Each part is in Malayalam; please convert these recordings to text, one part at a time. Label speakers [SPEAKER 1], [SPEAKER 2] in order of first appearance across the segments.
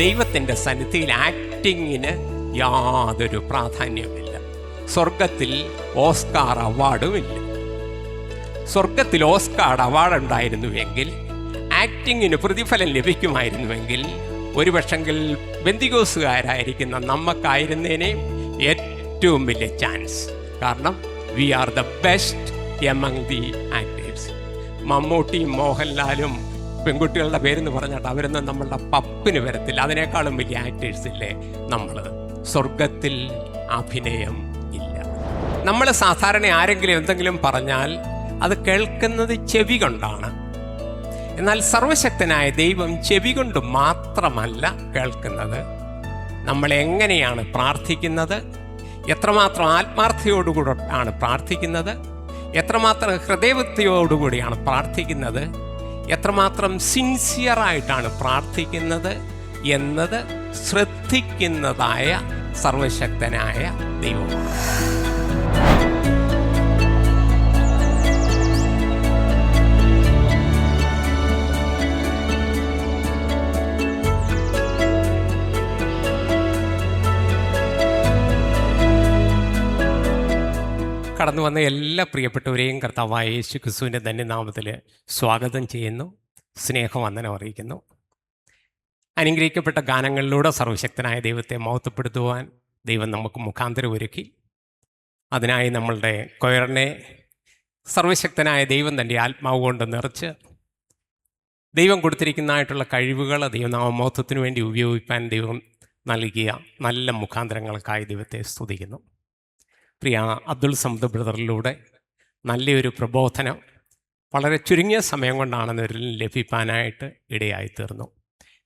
[SPEAKER 1] ദൈവത്തിൻ്റെ സന്നിധിയിൽ ആക്ടിങ്ങിന് യാതൊരു പ്രാധാന്യവുമില്ല. സ്വർഗത്തിൽ ഓസ്കാർ അവാർഡുമില്ല. സ്വർഗത്തിൽ ഓസ്കാർ അവാർഡ് ഉണ്ടായിരുന്നുവെങ്കിൽ, ആക്ടിങ്ങിന് പ്രതിഫലം ലഭിക്കുമായിരുന്നുവെങ്കിൽ, ഒരുപക്ഷെങ്കിൽ ബെന്തികോസുകാരായിരിക്കുന്ന നമുക്കായിരുന്നേനെ ഏറ്റവും വലിയ ചാൻസ്. കാരണം we are the best among the actors. മമ്മൂട്ടിയും മോഹൻലാലും പെൺകുട്ടികളുടെ പേരെന്ന് പറഞ്ഞിട്ട് അവരൊന്നും നമ്മളുടെ പപ്പിന് വരത്തില്ല. അതിനേക്കാളും വലിയ ആക്ടേഴ്സ് ഇല്ലേ നമ്മൾ. സ്വർഗത്തിൽ അഭിനയം ഇല്ല. നമ്മൾ സാധാരണ ആരെങ്കിലും എന്തെങ്കിലും പറഞ്ഞാൽ അത് കേൾക്കുന്നത് ചെവി കൊണ്ടാണ്. എന്നാൽ സർവശക്തനായ ദൈവം ചെവി കൊണ്ട് മാത്രമല്ല കേൾക്കുന്നത്. നമ്മൾ എങ്ങനെയാണ് പ്രാർത്ഥിക്കുന്നത്, എത്രമാത്രം ആത്മാർത്ഥതയോടുകൂടി ആണ് പ്രാർത്ഥിക്കുന്നത്, എത്രമാത്രം ഹൃദയവൃത്തിയോടുകൂടിയാണ് പ്രാർത്ഥിക്കുന്നത്, എത്രമാത്രം സിൻസിയറായിട്ടാണ് പ്രാർത്ഥിക്കുന്നത് എന്നത് ശ്രദ്ധിക്കുന്നതായ സർവശക്തനായ ദൈവമാണ്. കടന്നു വന്ന എല്ലാ പ്രിയപ്പെട്ടവരെയും കർത്താവായ യേശു ക്രിസ്തുവിൻ്റെ ധന്യനാമത്തിൽ സ്വാഗതം ചെയ്യുന്നു, സ്നേഹവന്ദനം അറിയിക്കുന്നു. അനുഗ്രഹിക്കപ്പെട്ട ഗാനങ്ങളിലൂടെ സർവശക്തനായ ദൈവത്തെ മഹത്വപ്പെടുത്തുവാൻ ദൈവം നമുക്ക് മുഖാന്തരം ഒരുക്കി. അതിനായി നമ്മളുടെ കൊയറിനെ സർവശക്തനായ ദൈവം തൻ്റെ ആത്മാവ് കൊണ്ട് നിറച്ച് ദൈവം കൊടുത്തിരിക്കുന്നതായിട്ടുള്ള കഴിവുകൾ ദൈവനാമമഹത്വത്തിന് വേണ്ടി ഉപയോഗിക്കാൻ ദൈവം നൽകിയ നല്ല മുഖാന്തരങ്ങൾക്കായി ദൈവത്തെ സ്തുതിക്കുന്നു. പ്രിയ അബ്ദുൾ സമദ് ബ്രദറിലൂടെ നല്ലൊരു പ്രബോധനം വളരെ ചുരുങ്ങിയ സമയം കൊണ്ടാണെന്നൊരു ലഭിക്കാനായിട്ട് ഇടയായിത്തീർന്നു.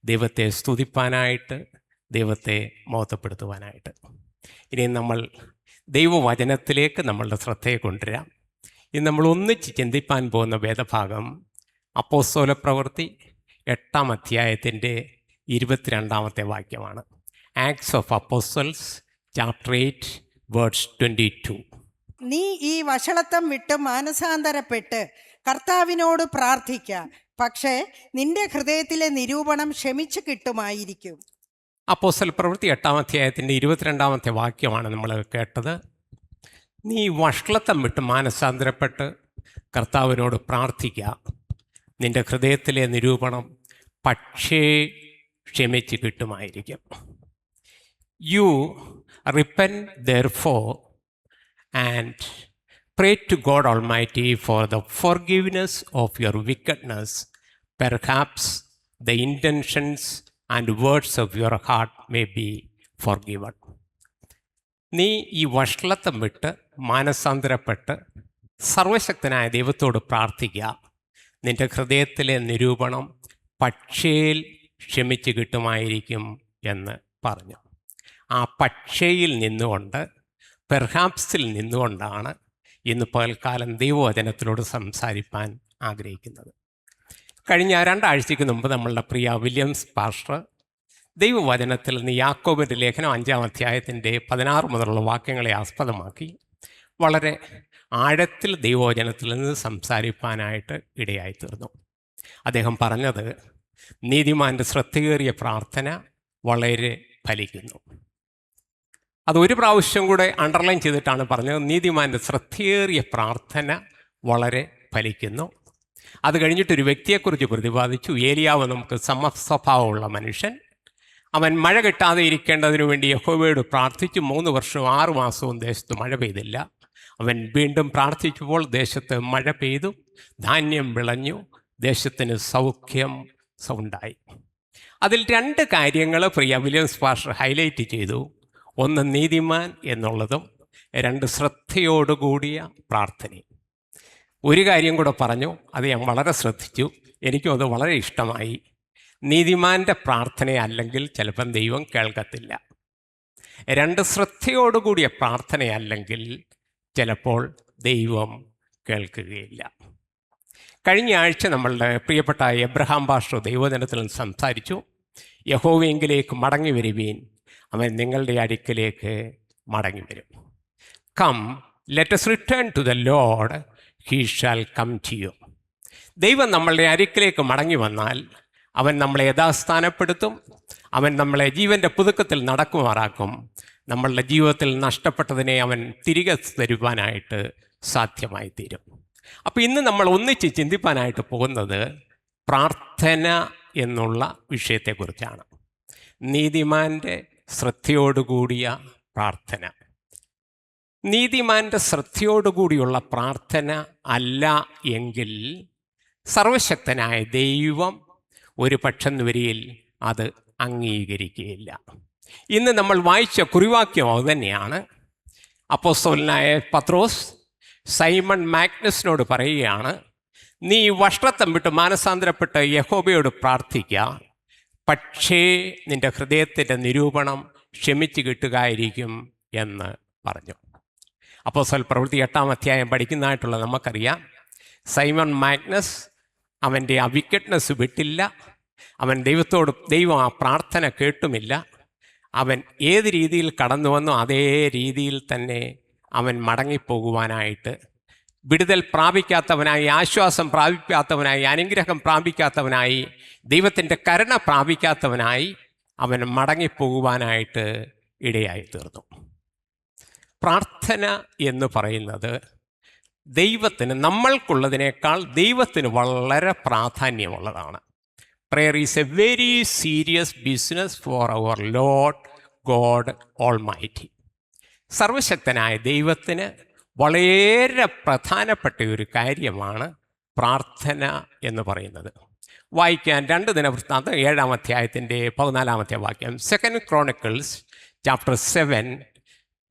[SPEAKER 1] ദൈവത്തെ സ്തുതിപ്പാനായിട്ട്, ദൈവത്തെ മഹത്വപ്പെടുത്തുവാനായിട്ട്. ഇനി നമ്മൾ ദൈവവചനത്തിലേക്ക് നമ്മളുടെ ശ്രദ്ധയെ കൊണ്ടുവരാം. ഇന്ന് നമ്മൾ ഒന്നിച്ച് ചിന്തിപ്പാൻ പോകുന്ന വേദഭാഗം അപ്പോസ്തലപ്രവൃത്തി 8-ാം അധ്യായത്തിൻ്റെ 22-ാമത്തെ വാക്യമാണ്. Acts of Apostles chapter 8 verse 22.
[SPEAKER 2] നീ ഈ വഷളത്വം വിട്ട് മാനസാന്തരപ്പെട്ട് കർത്താവിനോട് പ്രാർത്ഥിക്ക, പക്ഷേ നിന്റെ ഹൃദയത്തിലെ നിരൂപണം ക്ഷമിച്ചു കിട്ടുമായിരിക്കും.
[SPEAKER 1] അപ്പോസ്തലപ്രവൃത്തി 8-ാം അധ്യായത്തിൻ്റെ 22-ാമത്തെ വാക്യമാണ് നമ്മൾ കേട്ടത്. നീ വഷളത്വം വിട്ട് മാനസാന്തരപ്പെട്ട് കർത്താവിനോട് പ്രാർത്ഥിക്കുക, നിന്റെ ഹൃദയത്തിലെ നിരൂപണം പക്ഷേ ക്ഷമിച്ച് കിട്ടുമായിരിക്കും. You repent therefore and pray to God Almighty for the forgiveness of your wickedness. Perhaps the intentions and words of your heart may be forgiven. നീ ഈ വഷളത്വം വിട്ട് മാനസാന്തരപ്പെട്ട് സർവശക്തനായ ദൈവത്തോട് പ്രാർത്ഥിക്കുക, നിന്റെ ഹൃദയത്തിലെ നിരൂപണം പക്ഷേൽ ക്ഷമിച്ച് കിട്ടുമായിരിക്കും എന്ന് പറഞ്ഞു. ആ പക്ഷേയിൽ നിന്നുകൊണ്ട്, പെർഹാപ്സിൽ നിന്നുകൊണ്ടാണ് ഇന്ന് പകൽക്കാലം ദൈവവചനത്തിനോട് സംസാരിപ്പാൻ ആഗ്രഹിക്കുന്നത്. കഴിഞ്ഞ 2 ആഴ്ചയ്ക്ക് മുമ്പ് നമ്മളുടെ പ്രിയ വില്യംസ് പാസ്റ്റർ ദൈവവചനത്തിൽ നിന്ന് യാക്കോബിൻ്റെ ലേഖനം 5-ാം അധ്യായത്തിൻ്റെ 16 മുതലുള്ള വാക്യങ്ങളെ ആസ്പദമാക്കി വളരെ ആഴത്തിൽ ദൈവവചനത്തിൽ നിന്ന് സംസാരിപ്പാനായിട്ട് ഇടയായിത്തീർന്നു. അദ്ദേഹം പറഞ്ഞത്, നീതിമാൻ്റെ ശ്രദ്ധയേറിയ പ്രാർത്ഥന വളരെ ഫലിക്കുന്നു. അതൊരു പ്രാവശ്യം കൂടെ അണ്ടർലൈൻ ചെയ്തിട്ടാണ് പറഞ്ഞത്, നീതിമാൻ്റെ ശ്രദ്ധയേറിയ പ്രാർത്ഥന വളരെ ഫലിക്കുന്നു. അത് കഴിഞ്ഞിട്ടൊരു വ്യക്തിയെക്കുറിച്ച് പ്രതിപാദിച്ചു. ഏലിയാവ് നമുക്ക് സമസ്വഭാവമുള്ള മനുഷ്യൻ. അവൻ മഴ കിട്ടാതെ ഇരിക്കേണ്ടതിനു വേണ്ടി യഹോവയോട് പ്രാർത്ഥിച്ചു. 3 വർഷവും 6 മാസവും ദേശത്ത് മഴ പെയ്തില്ല. അവൻ വീണ്ടും പ്രാർത്ഥിച്ചപ്പോൾ ദേശത്ത് മഴ പെയ്തു, ധാന്യം വിളഞ്ഞു, ദേശത്തിന് സൗഖ്യം ഉണ്ടായി. അതിൽ 2 കാര്യങ്ങൾ പ്രിയ വില്യംസ് പാസ്റ്റർ ഹൈലൈറ്റ് ചെയ്തു. 1 നീതിമാൻ എന്നുള്ളതും 2 ശ്രദ്ധയോടുകൂടിയ പ്രാർത്ഥനയും. ഒരു കാര്യം കൂടെ പറഞ്ഞു, അത് ഞാൻ വളരെ ശ്രദ്ധിച്ചു, എനിക്കും അത് വളരെ ഇഷ്ടമായി. നീതിമാൻ്റെ പ്രാർത്ഥനയല്ലെങ്കിൽ ചിലപ്പം ദൈവം കേൾക്കത്തില്ല. 2 ശ്രദ്ധയോടുകൂടിയ പ്രാർത്ഥനയല്ലെങ്കിൽ ചിലപ്പോൾ ദൈവം കേൾക്കുകയില്ല. കഴിഞ്ഞ ആഴ്ച നമ്മളുടെ പ്രിയപ്പെട്ട എബ്രഹാം പാസ്റ്റർ ദൈവജനത്തിൽ സംസാരിച്ചു. യഹോവയെങ്കിലേക്ക് മടങ്ങി വരുവീൻ, അവൻ നിങ്ങളുടെ അടുക്കലേക്ക് മടങ്ങി വരും. Come, let us return to the Lord. He shall come to you. ദൈവം നമ്മളുടെ അരിക്കിലേക്ക് മടങ്ങി വന്നാൽ അവൻ നമ്മളെ യഥാസ്ഥാനപ്പെടുത്തും. അവൻ നമ്മളെ ജീവൻ്റെ പുതുക്കത്തിൽ നടക്കുമാറാക്കും. നമ്മളുടെ ജീവിതത്തിൽ നഷ്ടപ്പെട്ടതിനെ അവൻ തിരികെ തരുവാനായിട്ട് സാധ്യമായി തീരും. അപ്പോൾ ഇന്ന് നമ്മൾ ഒന്നിച്ച് ചിന്തിപ്പാനായിട്ട് പോകുന്നത് പ്രാർത്ഥന എന്നുള്ള വിഷയത്തെക്കുറിച്ചാണ്. നീതിമാൻ്റെ ശ്രദ്ധയോടുകൂടിയ പ്രാർത്ഥന. നീതിമാൻ്റെ ശ്രദ്ധയോടുകൂടിയുള്ള പ്രാർത്ഥന അല്ല എങ്കിൽ സർവശക്തനായ ദൈവം ഒരു പക്ഷം വരിയിൽ അത് അംഗീകരിക്കുകയില്ല. ഇന്ന് നമ്മൾ വായിച്ച കുറിവാക്യം അതുതന്നെയാണ്. അപ്പോസ്തലനായ പത്രോസ് സൈമൺ മാഗ്നസിനോട് പറയുകയാണ്, നീ വഷളത്തം വിട്ട് മാനസാന്തരപ്പെട്ട് യഹോവയോട് പ്രാർത്ഥിക്കുക, പക്ഷേ നിന്റെ ഹൃദയത്തിൻ്റെ നിരൂപണം ക്ഷമിച്ചു കിട്ടുകയായിരിക്കും എന്ന് പറഞ്ഞു. അപ്പോസ്തല പ്രവൃത്തി 8-ാം അധ്യായം പഠിക്കുന്നതായിട്ടുള്ള നമുക്കറിയാം, സൈമൺ മാഗ്നസ് അവൻ്റെ ആ വിക്കറ്റ്നെസ് വിട്ടില്ല. അവൻ ദൈവം ആ പ്രാർത്ഥന കേട്ടുമില്ല. അവൻ ഏത് രീതിയിൽ കടന്നു വന്നോ അതേ രീതിയിൽ തന്നെ അവൻ മടങ്ങിപ്പോകുവാനായിട്ട്, വിടുതൽ പ്രാപിക്കാത്തവനായി, ആശ്വാസം പ്രാപിക്കാത്തവനായി, അനുഗ്രഹം പ്രാപിക്കാത്തവനായി, ദൈവത്തിൻ്റെ കരുണ പ്രാപിക്കാത്തവനായി അവൻ മടങ്ങിപ്പോകുവാനായിട്ട് ഇടയായി തീർന്നു. പ്രാർത്ഥന എന്ന് പറയുന്നത് ദൈവത്തിന് നമ്മൾക്കുള്ളതിനേക്കാൾ ദൈവത്തിന് വളരെ പ്രാധാന്യമുള്ളതാണ്. Prayer is a very serious business for our Lord God Almighty. സർവശക്തനായ ദൈവത്തിന് വളരെ പ്രധാനപ്പെട്ട ഒരു കാര്യമാണ് പ്രാർത്ഥന എന്ന് പറയുന്നത്. വായിക്കാൻ 2 ദിനവൃത്താന്തം 7-ാം അധ്യായത്തിൻ്റെ 14-ാമത്തെ വാക്യം. 2 Chronicles chapter 7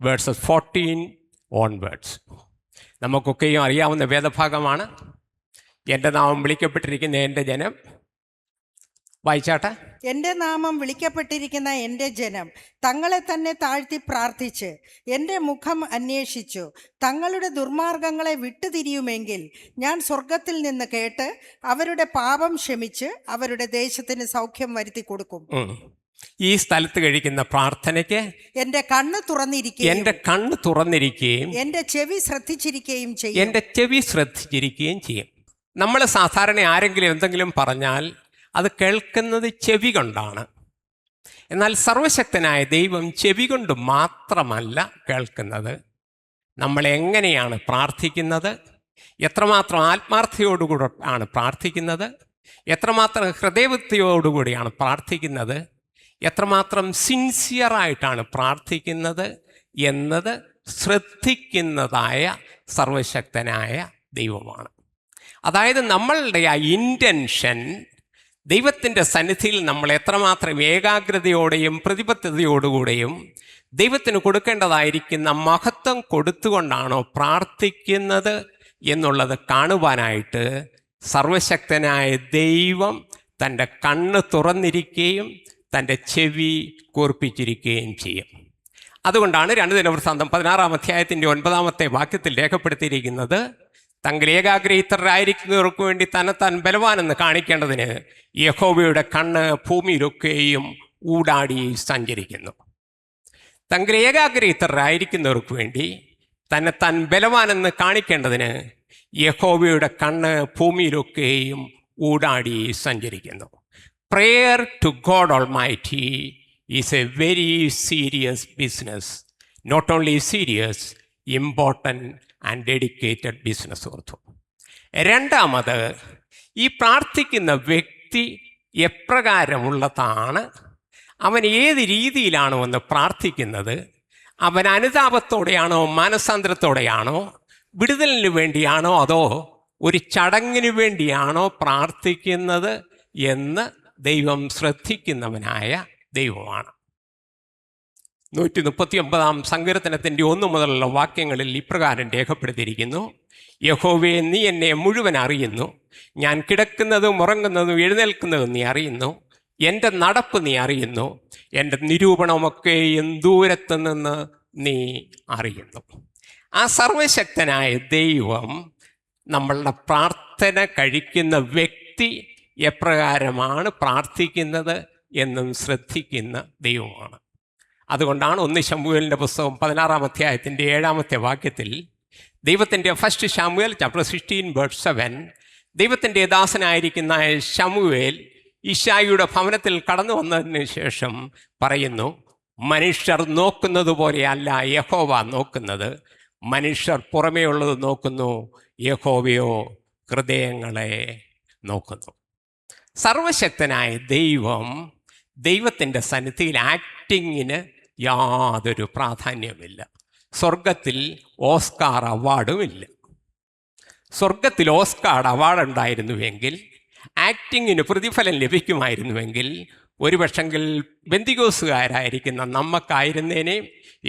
[SPEAKER 1] verses 14 onwards. നമുക്കൊക്കെയും അറിയാവുന്ന വേദഭാഗമാണ്. എൻ്റെ നാമം വിളിക്കപ്പെട്ടിരിക്കുന്ന എൻ്റെ ജനം, വായിച്ചാട്ടെ.
[SPEAKER 2] എൻ്റെ നാമം വിളിക്കപ്പെട്ടിരിക്കുന്ന എൻ്റെ ജനം തങ്ങളെ തന്നെ താഴ്ത്തി പ്രാർത്ഥിച്ച് എൻ്റെ മുഖം അന്വേഷിച്ചു തങ്ങളുടെ ദുർമാർഗങ്ങളെ വിട്ടുതിരിയുമെങ്കിൽ ഞാൻ സ്വർഗത്തിൽ നിന്ന് കേട്ട് അവരുടെ പാപം ക്ഷമിച്ച് അവരുടെ ദേശത്തിന് സൗഖ്യം വരുത്തി കൊടുക്കും.
[SPEAKER 1] ഈ സ്ഥലത്ത് കഴിക്കുന്ന പ്രാർത്ഥനയ്ക്ക്
[SPEAKER 2] എൻ്റെ കണ്ണ് തുറന്നിരിക്കുകയും എൻ്റെ ചെവി ശ്രദ്ധിച്ചിരിക്കുകയും ചെയ്യും. നമ്മൾ സാധാരണ ആരെങ്കിലും എന്തെങ്കിലും പറഞ്ഞാൽ അത് കേൾക്കുന്നത് ചെവി കൊണ്ടാണ്. എന്നാൽ സർവശക്തനായ ദൈവം ചെവി കൊണ്ട് മാത്രമല്ല കേൾക്കുന്നത്. നമ്മൾ എങ്ങനെയാണ് പ്രാർത്ഥിക്കുന്നത്, എത്രമാത്രം ആത്മാർത്ഥതയോടുകൂടി ആണ് പ്രാർത്ഥിക്കുന്നത്, എത്രമാത്രം ഹൃദയവൃത്തിയോടുകൂടിയാണ് പ്രാർത്ഥിക്കുന്നത്, എത്രമാത്രം സിൻസിയറായിട്ടാണ് പ്രാർത്ഥിക്കുന്നത് എന്നത് ശ്രദ്ധിക്കുന്നതായ സർവശക്തനായ ദൈവമാണ്. അതായത് നമ്മളുടെ ആ ഇൻറ്റൻഷൻ ദൈവത്തിൻ്റെ സന്നിധിയിൽ നമ്മൾ എത്രമാത്രം ഏകാഗ്രതയോടെയും പ്രതിബദ്ധതയോടുകൂടെയും ദൈവത്തിന് കൊടുക്കേണ്ടതായിരിക്കുന്ന മഹത്വം കൊടുത്തുകൊണ്ടാണോ പ്രാർത്ഥിക്കുന്നത് എന്നുള്ളത് കാണുവാനായിട്ട് സർവശക്തനായ ദൈവം തൻ്റെ കണ്ണ് തുറന്നിരിക്കുകയും തൻ്റെ ചെവി കൂർപ്പിച്ചിരിക്കുകയും ചെയ്യും. അതുകൊണ്ടാണ് 2 ദിനവൃത്താന്തം 16-ാം അധ്യായത്തിൻ്റെ 9-ാമത്തെ വാക്യത്തിൽ രേഖപ്പെടുത്തിയിരിക്കുന്നത്, തങ്ങൾ ഏകാഗ്രഹിതരായിരിക്കുന്നവർക്ക് വേണ്ടി തന്നെത്താൻ ബലവാനെന്ന് കാണിക്കേണ്ടതിന് യഹോവയുടെ കണ്ണ് ഭൂമിയിലൊക്കെയും ഊടാടി സഞ്ചരിക്കുന്നു. തങ്ങൾ ഏകാഗ്രഹിതരായിരിക്കുന്നവർക്ക് വേണ്ടി തന്നെത്താൻ ബലവാനെന്ന് കാണിക്കേണ്ടതിന് യഹോവയുടെ കണ്ണ് ഭൂമിയിലൊക്കെയും ഊടാടി സഞ്ചരിക്കുന്നു. Prayer to God Almighty is a very serious business. Not only serious, important and dedicated business also. രണ്ടാമത്, ഈ പ്രാർത്ഥിക്കുന്ന വ്യക്തി എപ്രകാരമുള്ളതാണ്, അവൻ ഏത് രീതിയിലാണോ എന്ന് പ്രാർത്ഥിക്കുന്നത്, അവൻ അനുതാപത്തോടെയാണോ മാനസാന്തരത്തോടെയാണോ, വിടുതലിന് വേണ്ടിയാണോ അതോ ഒരു ചടങ്ങിന് വേണ്ടിയാണോ പ്രാർത്ഥിക്കുന്നത് എന്ന് ദൈവം ശ്രദ്ധിക്കുന്നവനായ ദൈവമാണ്. 139-ാം സങ്കീർത്തനത്തിൻ്റെ 1 മുതലുള്ള വാക്യങ്ങളിൽ ഇപ്രകാരം രേഖപ്പെടുത്തിയിരിക്കുന്നു, യഹോവേ, നീ എന്നെ മുഴുവൻ അറിയുന്നു, ഞാൻ കിടക്കുന്നതും ഉറങ്ങുന്നതും എഴുന്നേൽക്കുന്നതും നീ അറിയുന്നു, എൻ്റെ നടപ്പ് നീ അറിയുന്നു, എൻ്റെ നിരൂപണമൊക്കെയും ദൂരത്ത് നിന്ന് നീ അറിയുന്നു. ആ സർവശക്തനായ ദൈവം നമ്മളുടെ പ്രാർത്ഥന കഴിക്കുന്ന വ്യക്തി എപ്രകാരമാണ് പ്രാർത്ഥിക്കുന്നത് എന്നും ശ്രദ്ധിക്കുന്ന ദൈവമാണ്. അതുകൊണ്ടാണ് 1 ശമൂവേലിൻ്റെ പുസ്തകം 16-ാം അധ്യായത്തിൻ്റെ 7-ാമത്തെ വാക്യത്തിൽ
[SPEAKER 1] ദൈവത്തിൻ്റെ ഫസ്റ്റ് ശമൂവേൽ ചാപ്റ്റർ 16:7 ദൈവത്തിൻ്റെ ദാസനായിരിക്കുന്ന ശമൂവേൽ ഇശായിയുടെ ഭവനത്തിൽ കടന്നു വന്നതിന് ശേഷം പറയുന്നു, മനുഷ്യർ നോക്കുന്നത് പോലെയല്ല യഹോവ നോക്കുന്നത്, മനുഷ്യർ പുറമേ ഉള്ളത് നോക്കുന്നു, യഹോവയോ ഹൃദയങ്ങളെ നോക്കുന്നു. സർവശക്തനായ ദൈവത്തിൻ്റെ സന്നിധിയിൽ ആക്ടിങ്ങിന് യാതൊരു പ്രാധാന്യവുമില്ല. സ്വർഗത്തിൽ ഓസ്കാർ അവാർഡുമില്ല. സ്വർഗത്തിൽ ഓസ്കാർ അവാർഡ് ഉണ്ടായിരുന്നുവെങ്കിൽ, ആക്ടിങ്ങിന് പ്രതിഫലം ലഭിക്കുമായിരുന്നുവെങ്കിൽ, ഒരു പക്ഷെങ്കിൽ ബെന്തികോസുകാരായിരിക്കുന്ന നമുക്കായിരുന്നേനെ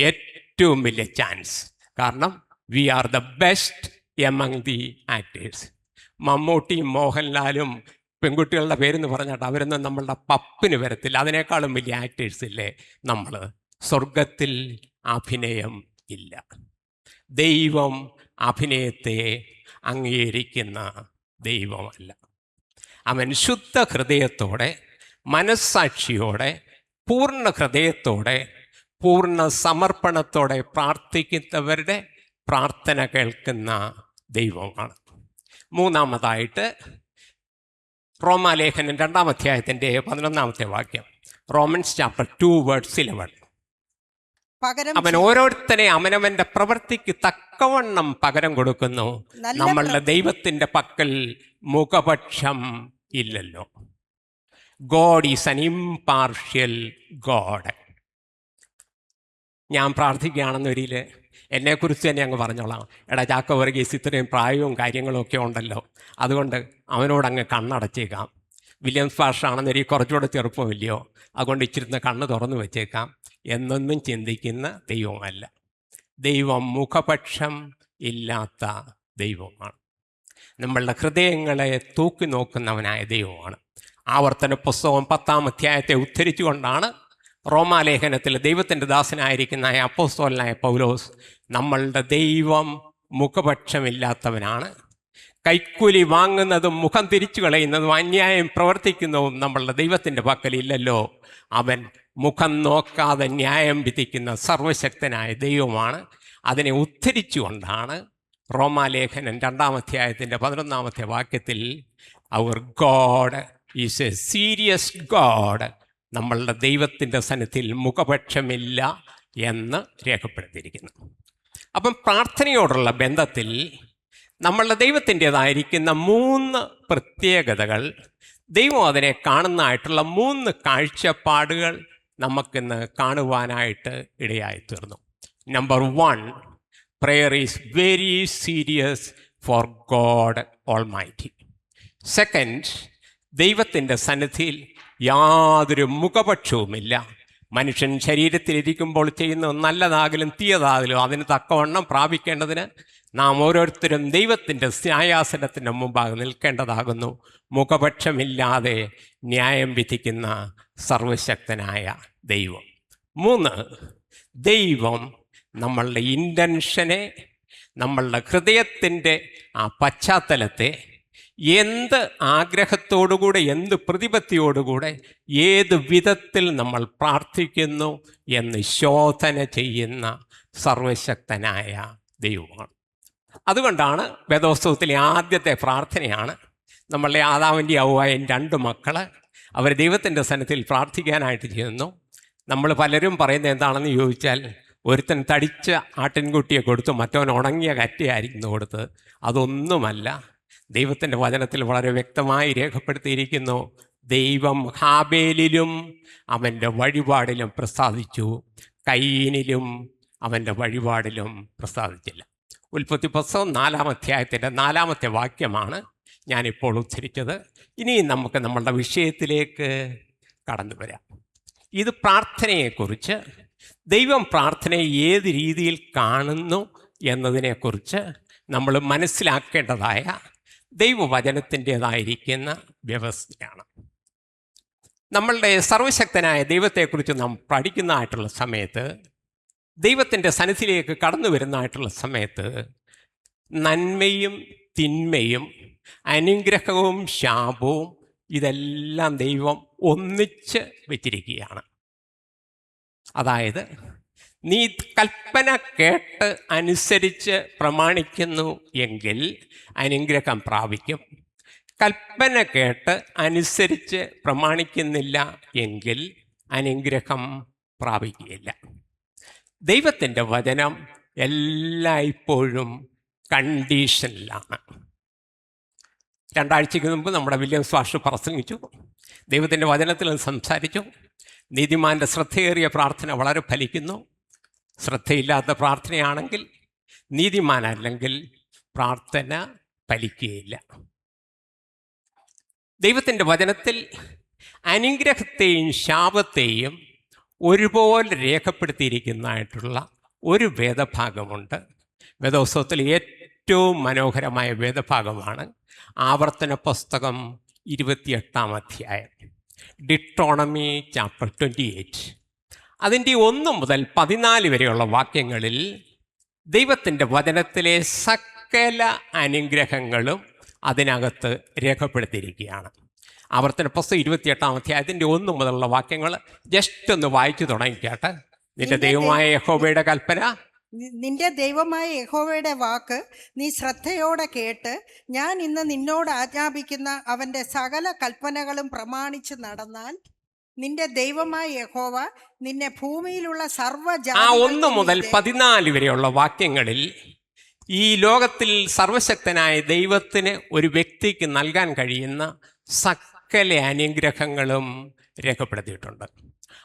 [SPEAKER 1] ഏറ്റവും വലിയ ചാൻസ്. കാരണം we are the best among the actors. മമ്മൂട്ടിയും മോഹൻലാലും പെൺകുട്ടികളുടെ പേരെന്ന് പറഞ്ഞിട്ട് അവരൊന്നും നമ്മളുടെ പപ്പിന് വരത്തില്ല. അതിനേക്കാളും വലിയ ആക്ടേഴ്സ് ഇല്ലേ നമ്മൾ. സ്വർഗത്തിൽ അഭിനയം ഇല്ല. ദൈവം അഭിനയത്തെ അംഗീകരിക്കുന്ന ദൈവമല്ല. അവൻ ശുദ്ധ ഹൃദയത്തോടെ, മനസ്സാക്ഷിയോടെ, പൂർണ്ണ ഹൃദയത്തോടെ, പൂർണ്ണ സമർപ്പണത്തോടെ പ്രാർത്ഥിക്കുന്നവരുടെ പ്രാർത്ഥന കേൾക്കുന്ന ദൈവമാണ്. മൂന്നാമതായിട്ട് റോമാലേഖനം 2-ാം അധ്യായത്തിൻ്റെ 11-ാമത്തെ വാക്യം, റോമൻസ് ചാപ്റ്റർ 2:11. അവൻ ഓരോരുത്തരെ അവനവന്റെ പ്രവൃത്തിക്ക് തക്കവണ്ണം പകരം കൊടുക്കുന്നു. നമ്മളുടെ ദൈവത്തിൻ്റെ പക്കൽ മുഖപക്ഷം ഇല്ലല്ലോ. ഗോഡ് ഈസ് അൻ ഇംപാർഷ്യൽ ഗോഡ്. ഞാൻ പ്രാർത്ഥിക്കുകയാണെന്നൊരിയിൽ എന്നെക്കുറിച്ച് തന്നെ അങ്ങ് പറഞ്ഞോളാം, എടാ ചാക്കോ വർഗീസ് ഇത്രയും പ്രായവും കാര്യങ്ങളും ഒക്കെ ഉണ്ടല്ലോ, അതുകൊണ്ട് അവനോടങ്ങ് കണ്ണടച്ചേക്കാം. വില്യംസ് പാഷ ആണെന്നൊരു കുറച്ചുകൂടെ ചെറുപ്പമില്ലയോ, അതുകൊണ്ട് ഇച്ചിരുന്ന് കണ്ണ് തുറന്നു വെച്ചേക്കാം എന്നൊന്നും ചിന്തിക്കുന്ന ദൈവമല്ല. ദൈവം മുഖപക്ഷം ഇല്ലാത്ത ദൈവമാണ്. നമ്മളുടെ ഹൃദയങ്ങളെ തൂക്കി നോക്കുന്നവനായ ദൈവമാണ്. ആവർത്തന പുസ്തകം 10-ാം അധ്യായത്തെ ഉദ്ധരിച്ചുകൊണ്ടാണ് റോമാലേഖനത്തിൽ ദൈവത്തിൻ്റെ ദാസനായിരിക്കുന്ന അപ്പോസ്തലനായ പൗലോസ് നമ്മളുടെ ദൈവം മുഖപക്ഷമില്ലാത്തവനാണ്, കൈക്കൂലി വാങ്ങുന്നതും മുഖം തിരിച്ചു കളയുന്നതും അന്യായം പ്രവർത്തിക്കുന്നതും നമ്മളുടെ ദൈവത്തിൻ്റെ പക്കലില്ലല്ലോ, അവൻ മുഖം നോക്കാതെ ന്യായം വിധിക്കുന്ന സർവശക്തനായ ദൈവമാണ്. അതിനെ ഉദ്ധരിച്ചുകൊണ്ടാണ് റോമാലേഖനം 2-ാം അധ്യായത്തിൻ്റെ 11-ാമത്തെ വാക്യത്തിൽ അവർ God is a serious God, നമ്മളുടെ ദൈവത്തിൻ്റെ സന്നിധിയിൽ മുഖപക്ഷമില്ല എന്ന് രേഖപ്പെടുത്തിയിരിക്കുന്നു. അപ്പം പ്രാർത്ഥനയോടുള്ള ബന്ധത്തിൽ നമ്മളുടെ ദൈവത്തിൻ്റേതായിരിക്കുന്ന 3 പ്രത്യേകതകൾ, ദൈവം അതിനെ കാണുന്നതായിട്ടുള്ള 3 കാഴ്ചപ്പാടുകൾ നമുക്കിന്ന് കാണുവാനായിട്ട് ഇടയായിത്തീർന്നു. Number 1, prayer is very serious for God Almighty. Second, ദൈവത്തിൻ്റെ സന്നിധിയിൽ യാതൊരു മുഖപക്ഷവുമില്ല. മനുഷ്യൻ ശരീരത്തിലിരിക്കുമ്പോൾ ചെയ്യുന്നത് നല്ലതാകലും തീയതാകലും അതിന് തക്കവണ്ണം പ്രാപിക്കേണ്ടതിന് നാം ഓരോരുത്തരും ദൈവത്തിൻ്റെ ന്യായാസനത്തിൻ്റെ മുമ്പാകെ നിൽക്കേണ്ടതാകുന്നു. മുഖപക്ഷമില്ലാതെ ന്യായം വിധിക്കുന്ന സർവശക്തനായ ദൈവം. 3, ദൈവം നമ്മളുടെ ഇൻറ്റൻഷനെ, നമ്മളുടെ ഹൃദയത്തിൻ്റെ ആ പശ്ചാത്തലത്തെ എന്ത് ആഗ്രഹത്തോടുകൂടെ, എന്ത് പ്രതിപത്തിയോടുകൂടെ, ഏത് വിധത്തിൽ നമ്മൾ പ്രാർത്ഥിക്കുന്നു എന്ന് ശോധന ചെയ്യുന്ന സർവശക്തനായ ദൈവമാണ്. അതുകൊണ്ടാണ് വേദോത്സവത്തിലെ ആദ്യത്തെ പ്രാർത്ഥനയാണ് നമ്മളുടെ ആദാമിൻ്റെ ഹവ്വായും 2 മക്കൾ അവർ ദൈവത്തിൻ്റെ സന്നിധിയിൽ പ്രാർത്ഥിക്കാനായിട്ട് ചെയ്യുന്നു. നമ്മൾ പലരും പറയുന്നത് എന്താണെന്ന് ചോദിച്ചാൽ, ഒരുത്തൻ തടിച്ച ആട്ടിൻകുട്ടിയെ കൊടുത്തു, മറ്റവൻ ഉണങ്ങിയ കറ്റയായിരിക്കുന്നു കൊടുത്തത്. അതൊന്നുമല്ല. ദൈവത്തിൻ്റെ വചനത്തിൽ വളരെ വ്യക്തമായി രേഖപ്പെടുത്തിയിരിക്കുന്നു, ദൈവം ഹാബേലിലും അവൻ്റെ വഴിപാടിലും പ്രസാദിച്ചു, കയീനിലും അവൻ്റെ വഴിപാടിലും പ്രസാദിച്ചില്ല. ഉൽപ്പത്തി പുസ്തകം 4-ാം അധ്യായത്തിൻ്റെ 4-ാമത്തെ വാക്യമാണ് ഞാനിപ്പോൾ ഉദ്ധരിച്ചത്. ഇനിയും നമുക്ക് നമ്മളുടെ വിഷയത്തിലേക്ക് കടന്നു വരാം. ഇത് പ്രാർത്ഥനയെക്കുറിച്ച്, ദൈവം പ്രാർത്ഥനയെ ഏത് രീതിയിൽ കാണുന്നു എന്നതിനെക്കുറിച്ച് നമ്മൾ മനസ്സിലാക്കേണ്ടതായ ദൈവവചനത്തിൻ്റേതായിരിക്കുന്ന വ്യവസ്ഥയാണ്. നമ്മളുടെ സർവശക്തനായ ദൈവത്തെക്കുറിച്ച് നാം പഠിക്കുന്നതായിട്ടുള്ള സമയത്ത്, ദൈവത്തിൻ്റെ സന്നിധിയിലേക്ക് കടന്നു വരുന്നതായിട്ടുള്ള സമയത്ത്, നന്മയും തിന്മയും അനുഗ്രഹവും ശാപവും ഇതെല്ലാം ദൈവം ഒന്നിച്ച് വെച്ചിരിക്കുകയാണ്. അതായത് നീ കൽപ്പന കേട്ട് അനുസരിച്ച് പ്രമാണിക്കുന്നു എങ്കിൽ അനുഗ്രഹം പ്രാപിക്കും. കൽപ്പന കേട്ട് അനുസരിച്ച് പ്രമാണിക്കുന്നില്ല എങ്കിൽ അനുഗ്രഹം പ്രാപിക്കുകയില്ല. ദൈവത്തിൻ്റെ വചനം എല്ലായ്പ്പോഴും കണ്ടീഷനിലാണ്. 2 ആഴ്ചയ്ക്ക് മുമ്പ് നമ്മുടെ വില്യം സ്വാഷ് പ്രസംഗിച്ചു, ദൈവത്തിൻ്റെ വചനത്തിൽ സംസാരിച്ചു. നീതിമാൻ്റെ ശ്രദ്ധയേറിയ പ്രാർത്ഥന വളരെ ഫലിക്കുന്നു. ശ്രദ്ധയില്ലാത്ത പ്രാർത്ഥനയാണെങ്കിൽ, നീതിമാനല്ലെങ്കിൽ പ്രാർത്ഥന ഫലിക്കുകയില്ല. ദൈവത്തിൻ്റെ വചനത്തിൽ അനുഗ്രഹത്തെയും ശാപത്തെയും ഒരുപോലെ രേഖപ്പെടുത്തിയിരിക്കുന്നതായിട്ടുള്ള ഒരു വേദഭാഗമുണ്ട്. വേദോത്സവത്തിൽ ഏറ്റവും മനോഹരമായ വേദഭാഗമാണ് ആവർത്തന പുസ്തകം 28-ാം അധ്യായം, ഡിട്രോണമി ചാപ്റ്റർ 28. അതിൻ്റെ 1 മുതൽ 14 വരെയുള്ള വാക്യങ്ങളിൽ ദൈവത്തിൻ്റെ വചനത്തിലെ സകല അനുഗ്രഹങ്ങളും അതിനകത്ത് രേഖപ്പെടുത്തിയിരിക്കുകയാണ്. ആവർത്തന പുസ്തകം 28-ാം അധ്യായത്തിൻ്റെ 1 മുതലുള്ള വാക്യങ്ങൾ ജസ്റ്റ് ഒന്ന് വായിച്ചു തുടങ്ങിക്കാട്ടെ. നിന്റെ ദൈവമായ യഹോവയുടെ കൽപ്പന,
[SPEAKER 2] നിന്റെ ദൈവമായ യഹോവയുടെ വാക്ക് നീ ശ്രദ്ധയോടെ കേട്ട് ഞാൻ ഇന്ന് നിന്നോട് ആജ്ഞാപിക്കുന്ന അവൻ്റെ സകല കൽപ്പനകളും പ്രമാണിച്ച് നടന്നാൽ നിന്റെ ദൈവമായ യഹോവ നിന്നെ ഭൂമിയിലുള്ള
[SPEAKER 1] ആ 1 മുതൽ 14 വരെയുള്ള വാക്യങ്ങളിൽ ഈ ലോകത്തിൽ സർവശക്തനായ ദൈവത്തിന് ഒരു വ്യക്തിക്ക് നൽകാൻ കഴിയുന്ന സകല അനുഗ്രഹങ്ങളും രേഖപ്പെടുത്തിയിട്ടുണ്ട്.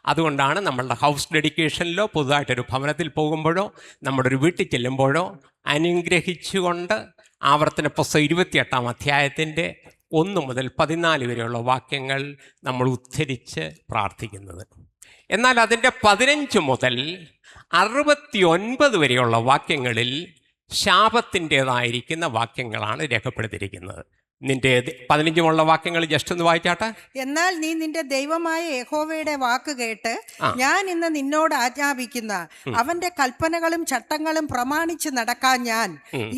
[SPEAKER 1] അതുകൊണ്ടാണ് നമ്മളുടെ ഹൗസ് ഡെഡിക്കേഷനിലോ പുതുതായിട്ടൊരു ഭവനത്തിൽ പോകുമ്പോഴോ നമ്മുടെ ഒരു വീട്ടിൽ ചെല്ലുമ്പോഴോ അനുഗ്രഹിച്ചുകൊണ്ട് ആവർത്തന പുസ്തകം 28-ാം അധ്യായത്തിൻ്റെ 1 മുതൽ 14 വരെയുള്ള വാക്യങ്ങൾ നമ്മൾ ഉദ്ധരിച്ച് പ്രാർത്ഥിക്കുന്നത്. എന്നാൽ അതിൻ്റെ 15 മുതൽ 69 വരെയുള്ള വാക്യങ്ങളിൽ ശാപത്തിൻ്റെതായിരിക്കുന്ന വാക്യങ്ങളാണ് രേഖപ്പെടുത്തിയിരിക്കുന്നത്. നിന്റെ 15 വാക്യങ്ങൾ ജസ്റ്റ് ഒന്ന് വായിച്ചാട്ടെ.
[SPEAKER 2] എന്നാൽ നീ നിന്റെ ദൈവമായ യഹോവയുടെ വാക്ക് കേട്ട് ഞാൻ ഇന്ന് നിന്നോട് ആജ്ഞാപിക്കുന്ന അവന്റെ കൽപ്പനകളും ചട്ടങ്ങളും പ്രമാണിച്ച് നടക്കാൻ ഞാൻ